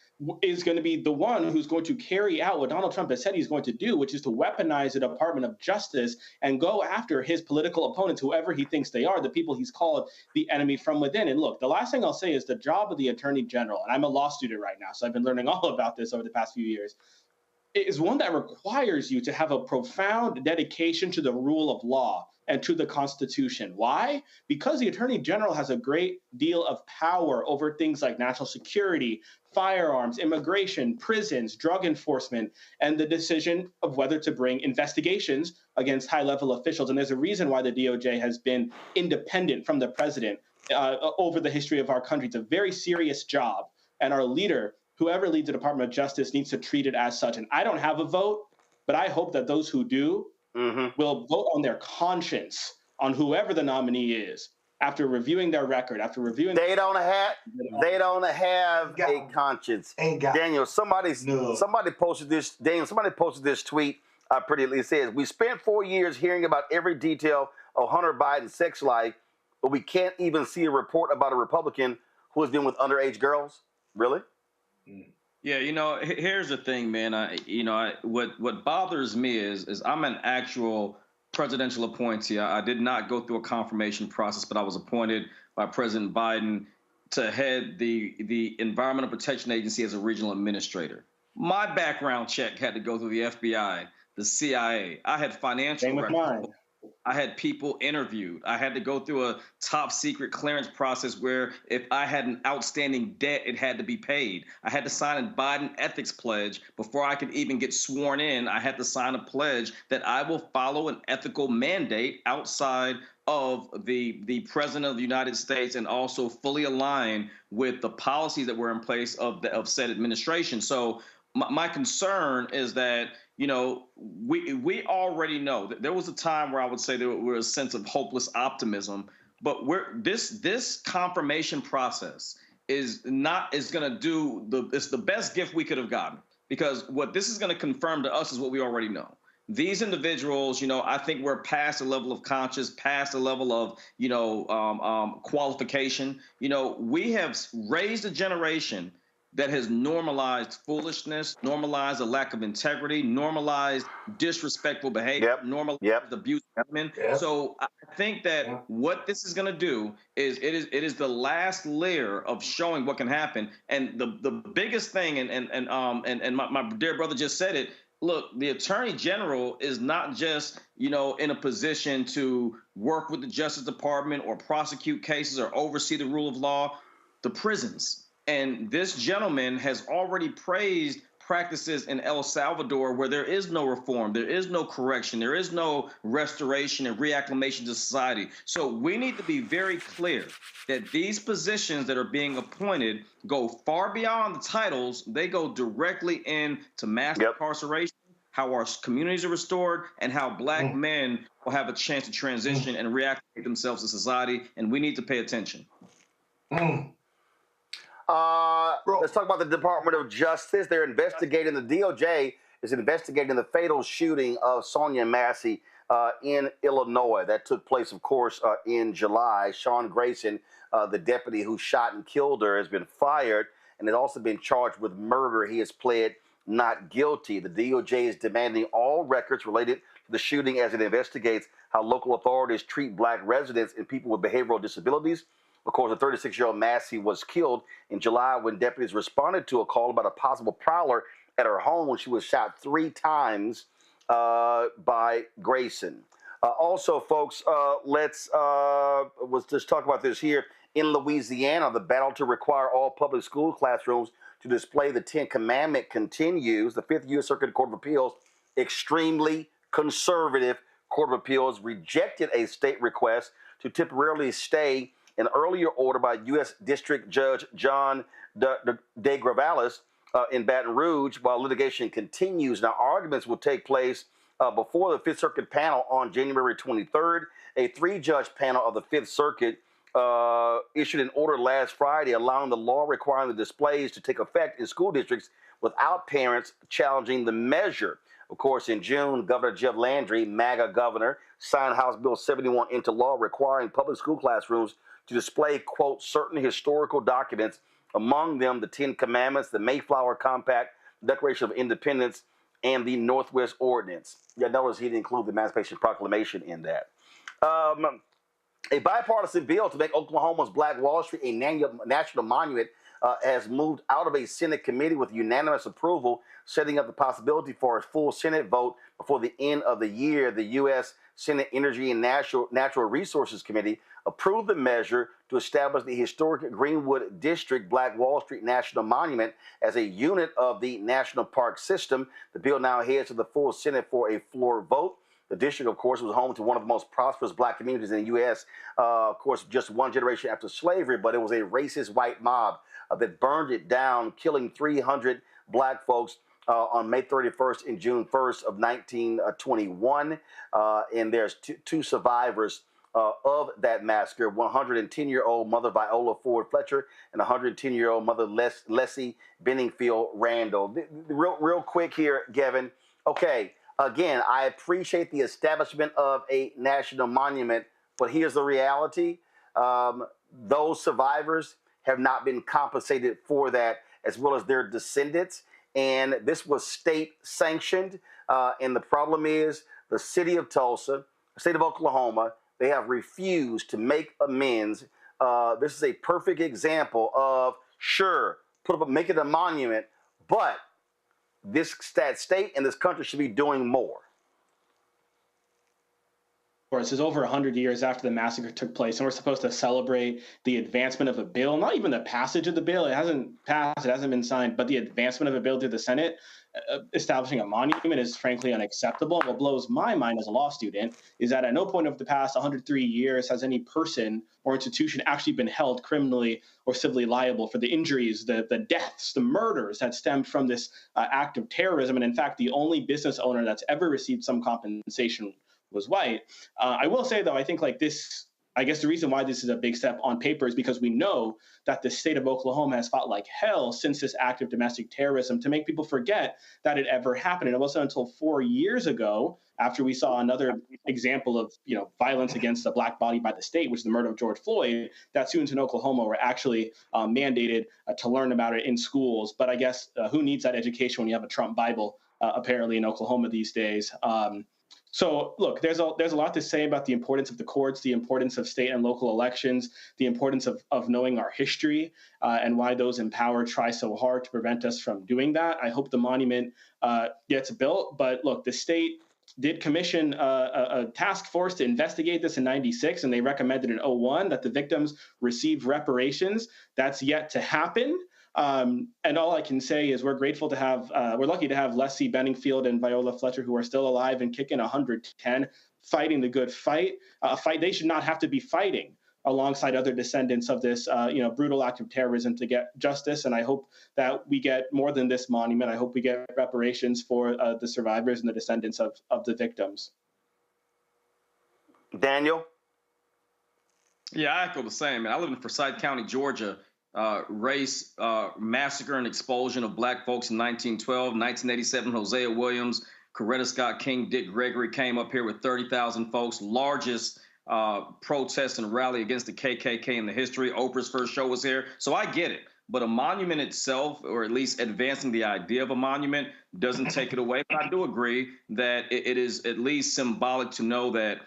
is going to be the one who's going to carry out what Donald Trump has said he's going to do, which is to weaponize the Department of Justice and go after his political opponents, whoever he thinks they are, the people he's called the enemy from within. And look, the last thing I'll say is the job of the Attorney General, and I'm a law student right now, so I've been learning all about this over the past few years, is one that requires you to have a profound dedication to the rule of law and to the Constitution. Why? Because the Attorney General has a great deal of power over things like national security, firearms, immigration, prisons, drug enforcement, and the decision of whether to bring investigations against high-level officials. And there's a reason why the DOJ has been independent from the president over the history of our country. It's a very serious job, and our leader, whoever leads the Department of Justice, needs to treat it as such. And I don't have a vote, but I hope that those who do will vote on their conscience on whoever the nominee is after reviewing their record, after reviewing. They don't have a conscience. Daniel, somebody posted this. Daniel, somebody posted this tweet. It says, "We spent 4 years hearing about every detail of Hunter Biden's sex life, but we can't even see a report about a Republican who has been with underage girls." Really? Yeah, here's the thing, man. What bothers me is I'm an actual presidential appointee. I did not go through a confirmation process, but I was appointed by President Biden to head the Environmental Protection Agency as a regional administrator. My background check had to go through the FBI, the CIA. I had financial records. I had people interviewed. I had to go through a top secret clearance process where if I had an outstanding debt, it had to be paid. I had to sign a Biden ethics pledge before I could even get sworn in. I had to sign a pledge that I will follow an ethical mandate outside of the President of the United States and also fully align with the policies that were in place of said administration. So my concern is that, we already know that there was a time where I would say there was a sense of hopeless optimism, but this confirmation process it's the best gift we could have gotten, because what this is going to confirm to us is what we already know. These individuals, I think we're past the level of conscience, past the level of, qualification. We have raised a generation that has normalized foolishness, normalized a lack of integrity, normalized disrespectful behavior, normalized abuse of women. So I think that what this is going to do is it is the last layer of showing what can happen. And the biggest thing, and my dear brother just said it. Look, the Attorney General is not just, in a position to work with the Justice Department or prosecute cases or oversee the rule of law. The prisons. And this gentleman has already praised practices in El Salvador where there is no reform, there is no correction, there is no restoration and reacclimation to society. So we need to be very clear that these positions that are being appointed go far beyond the titles. They go directly into mass incarceration, how our communities are restored, and how Black men will have a chance to transition and reacclimate themselves to society. And we need to pay attention. Let's talk about the Department of Justice. They're investigating, the DOJ is investigating the fatal shooting of Sonia Massey in Illinois. That took place, of course, in July. Sean Grayson, the deputy who shot and killed her, has been fired and has also been charged with murder. He has pled not guilty. The DOJ is demanding all records related to the shooting as it investigates how local authorities treat Black residents and people with behavioral disabilities. Of course, the 36-year-old Massey was killed in July when deputies responded to a call about a possible prowler at her home when she was shot 3 times by Grayson. Also, folks, let's just talk about this here. In Louisiana, the battle to require all public school classrooms to display the 10 Commandment continues. The 5th U.S. Circuit Court of Appeals, extremely conservative Court of Appeals, rejected a state request to temporarily stay an earlier order by U.S. District Judge John de Gravalis in Baton Rouge while litigation continues. Now, arguments will take place before the Fifth Circuit panel on January 23rd. A 3-judge panel of the Fifth Circuit issued an order last Friday allowing the law requiring the displays to take effect in school districts without parents challenging the measure. Of course, in June, Governor Jeff Landry, MAGA governor, signed House Bill 71 into law requiring public school classrooms to display, quote, certain historical documents, among them the 10 Commandments, the Mayflower Compact, Declaration of Independence, and the Northwest Ordinance. Yeah, notice he didn't include the Emancipation Proclamation in that. A bipartisan bill to make Oklahoma's Black Wall Street a national monument has moved out of a Senate committee with unanimous approval, setting up the possibility for a full Senate vote before the end of the year. The U.S. Senate Energy and Natural Resources Committee approved the measure to establish the historic Greenwood District Black Wall Street National Monument as a unit of the National Park System. The bill now heads to the full Senate for a floor vote. The district, of course, was home to one of the most prosperous Black communities in the U.S., of course, just one generation after slavery, but it was a racist white mob that burned it down, killing 300 Black folks on May 31st and June 1st of 1921. And there's two survivors of that massacre, 110-year-old mother Viola Ford Fletcher and 110-year-old mother Leslie Benningfield Randall. Real quick here, Gavin. Okay, again, I appreciate the establishment of a national monument, but here's the reality. Those survivors have not been compensated for that, as well as their descendants. And this was state sanctioned. And the problem is the city of Tulsa, the state of Oklahoma, they have refused to make amends. This is a perfect example of, sure, make it a monument, but that state and this country should be doing more. This is over 100 years after the massacre took place, and we're supposed to celebrate the advancement of a bill, not even the passage of the bill. It hasn't passed, it hasn't been signed, but the advancement of a bill through the Senate, establishing a monument is frankly unacceptable. What blows my mind as a law student is that at no point of the past 103 years has any person or institution actually been held criminally or civilly liable for the injuries, the deaths, the murders that stemmed from this act of terrorism. And in fact, the only business owner that's ever received some compensation was white. I will say, though, I think like this I guess the reason why this is a big step on paper is because we know that the state of Oklahoma has fought like hell since this act of domestic terrorism to make people forget that it ever happened. And it wasn't until 4 years ago, after we saw another example of violence against a black body by the state, which is the murder of George Floyd, that students in Oklahoma were actually mandated to learn about it in schools. But I guess who needs that education when you have a Trump Bible apparently in Oklahoma these days? So look, there's a lot to say about the importance of the courts, the importance of state and local elections, the importance of knowing our history, and why those in power try so hard to prevent us from doing that. I hope the monument gets built. But look, the state did commission a task force to investigate this in '96, and they recommended in '01 that the victims receive reparations. That's yet to happen. And all I can say is we're grateful to have, we're lucky to have Leslie Benningfield and Viola Fletcher, who are still alive and kicking 110, fighting the good fight. A fight they should not have to be fighting alongside other descendants of this, brutal act of terrorism to get justice. And I hope that we get more than this monument. I hope we get reparations for the survivors and the descendants of the victims. Daniel? Yeah, I echo the same, man. I live in Forsyth County, Georgia. Race massacre and expulsion of black folks in 1912, 1987, Hosea Williams, Coretta Scott King, Dick Gregory came up here with 30,000 folks, largest protest and rally against the KKK in the history. Oprah's first show was here. So I get it. But a monument itself, or at least advancing the idea of a monument, doesn't take it away. But I do agree that it is at least symbolic to know that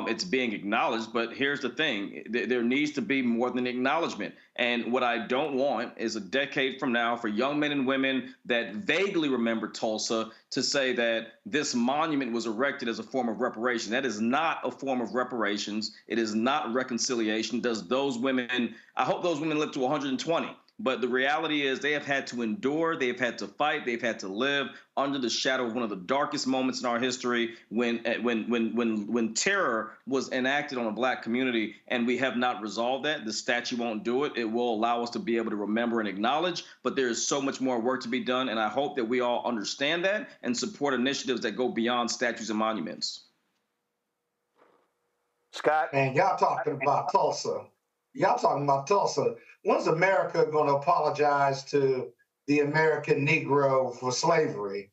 it's being acknowledged. But here's the thing. There needs to be more than acknowledgement. And what I don't want is a decade from now for young men and women that vaguely remember Tulsa to say that this monument was erected as a form of reparation. That is not a form of reparations. It is not reconciliation. I hope those women live to 120. But the reality is they have had to endure, they have had to fight, they've had to live under the shadow of one of the darkest moments in our history when terror was enacted on a black community, and we have not resolved that. The statute won't do it. It will allow us to be able to remember and acknowledge, but there is so much more work to be done, and I hope that we all understand that and support initiatives that go beyond statues and monuments. Scott? Man, y'all talking about Tulsa. When's America going to apologize to the American Negro for slavery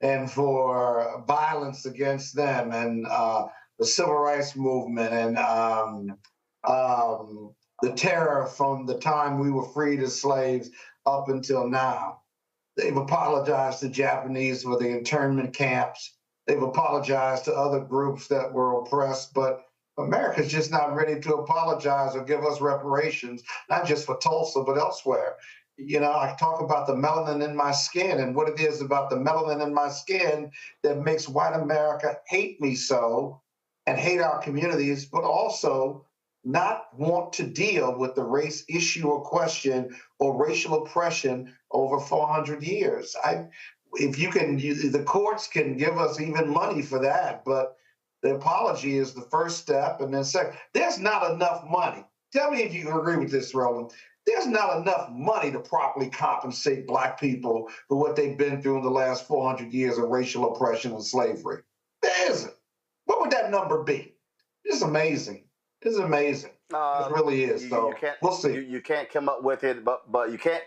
and for violence against them and the civil rights movement and the terror from the time we were freed as slaves up until now? They've apologized to Japanese for the internment camps. They've apologized to other groups that were oppressed, but America's just not ready to apologize or give us reparations, not just for Tulsa, but elsewhere. I talk about the melanin in my skin and what it is about the melanin in my skin that makes white America hate me so and hate our communities, but also not want to deal with the race issue or question or racial oppression over 400 years. The courts can give us even money for that, but the apology is the first step. And then second, there's not enough money. Tell me if you agree with this, Roland. There's not enough money to properly compensate Black people for what they've been through in the last 400 years of racial oppression and slavery. There isn't. What would that number be? It's amazing. It's amazing. It really is. So we'll see. You can't come up with it, but you can't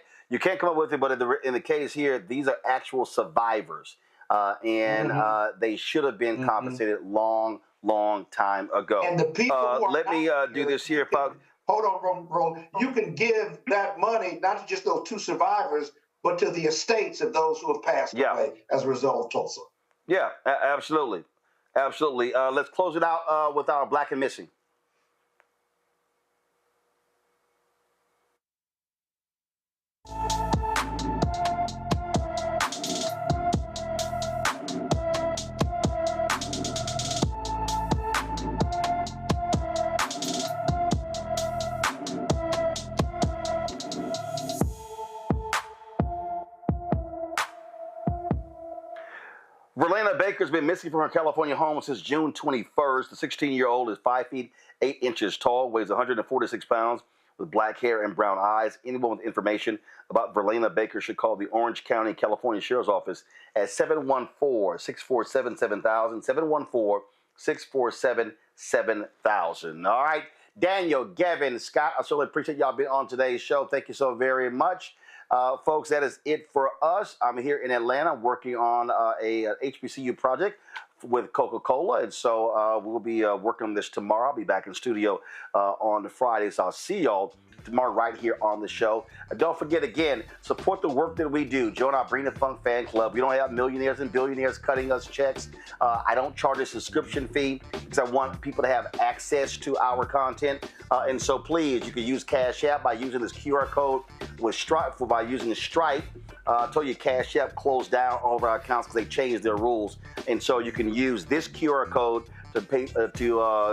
come up with it. But in the case here, these are actual survivors. They should have been compensated long time ago. And the people let me do this here, folks. Hold on, Roland. You can give that money not to just those two survivors, but to the estates of those who have passed away as a result of Tulsa. Yeah, absolutely. Absolutely. Let's close it out with our Black and Missing. Verlana Baker's been missing from her California home since June 21st. The 16-year-old is 5 feet 8 inches tall, weighs 146 pounds, with black hair and brown eyes. Anyone with information about Verlana Baker should call the Orange County, California Sheriff's Office at 714-647-7000, 714-647-7000. All right, Daniel, Gavin, Scott, I certainly appreciate y'all being on today's show. Thank you so very much. Folks, that is it for us. I'm here in Atlanta working on a HBCU project with Coca-Cola, and so we'll be working on this tomorrow. I'll be back in studio on Friday, so I'll see y'all tomorrow right here on the show. Don't forget, again, support the work that we do. Join our Bring the Funk fan club. We don't have millionaires and billionaires cutting us checks. I don't charge a subscription fee because I want people to have access to our content. And so please, you can use Cash App by using this QR code with Stripe, by using Stripe. I told you Cash App closed down all of our accounts because they changed their rules. And so you can use this QR code to pay to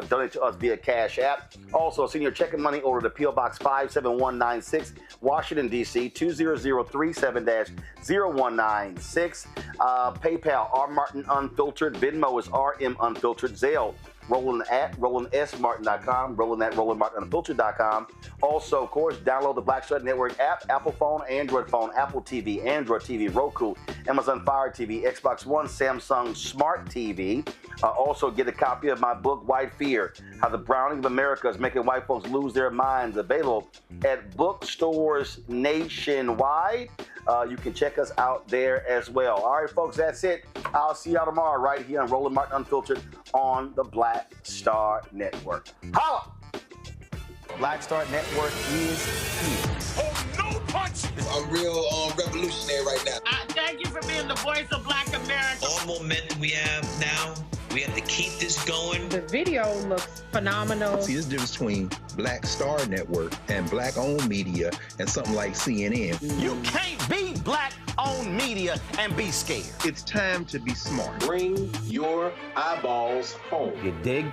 donate to us via Cash App. Also, send your check and money order to P.O. Box 57196, Washington, D.C. 20037-0196. PayPal, R Martin Unfiltered. Venmo is RM Unfiltered. Zelle, Roland at RolandSMartin.com, Roland at RolandMartinUnfiltered.com. Also, of course, download the Black Star Network app, Apple phone, Android phone, Apple TV, Android TV, Roku, Amazon Fire TV, Xbox One, Samsung Smart TV. Also, get a copy of my book, White Fear, How the Browning of America is Making White Folks Lose Their Minds, available at bookstores nationwide. You can check us out there as well. All right, folks, that's it. I'll see y'all tomorrow right here on Roland Martin Unfiltered on the Black Star Network. Holla! Black Star Network is here. Oh, no punch! I'm real revolutionary right now. Thank you for being the voice of Black America. All momentum we have now, we have to keep this going. The video looks phenomenal. See, there's a difference between Black Star Network and black-owned media and something like CNN. You can't be black-owned media and be scared. It's time to be smart. Bring your eyeballs home. You dig?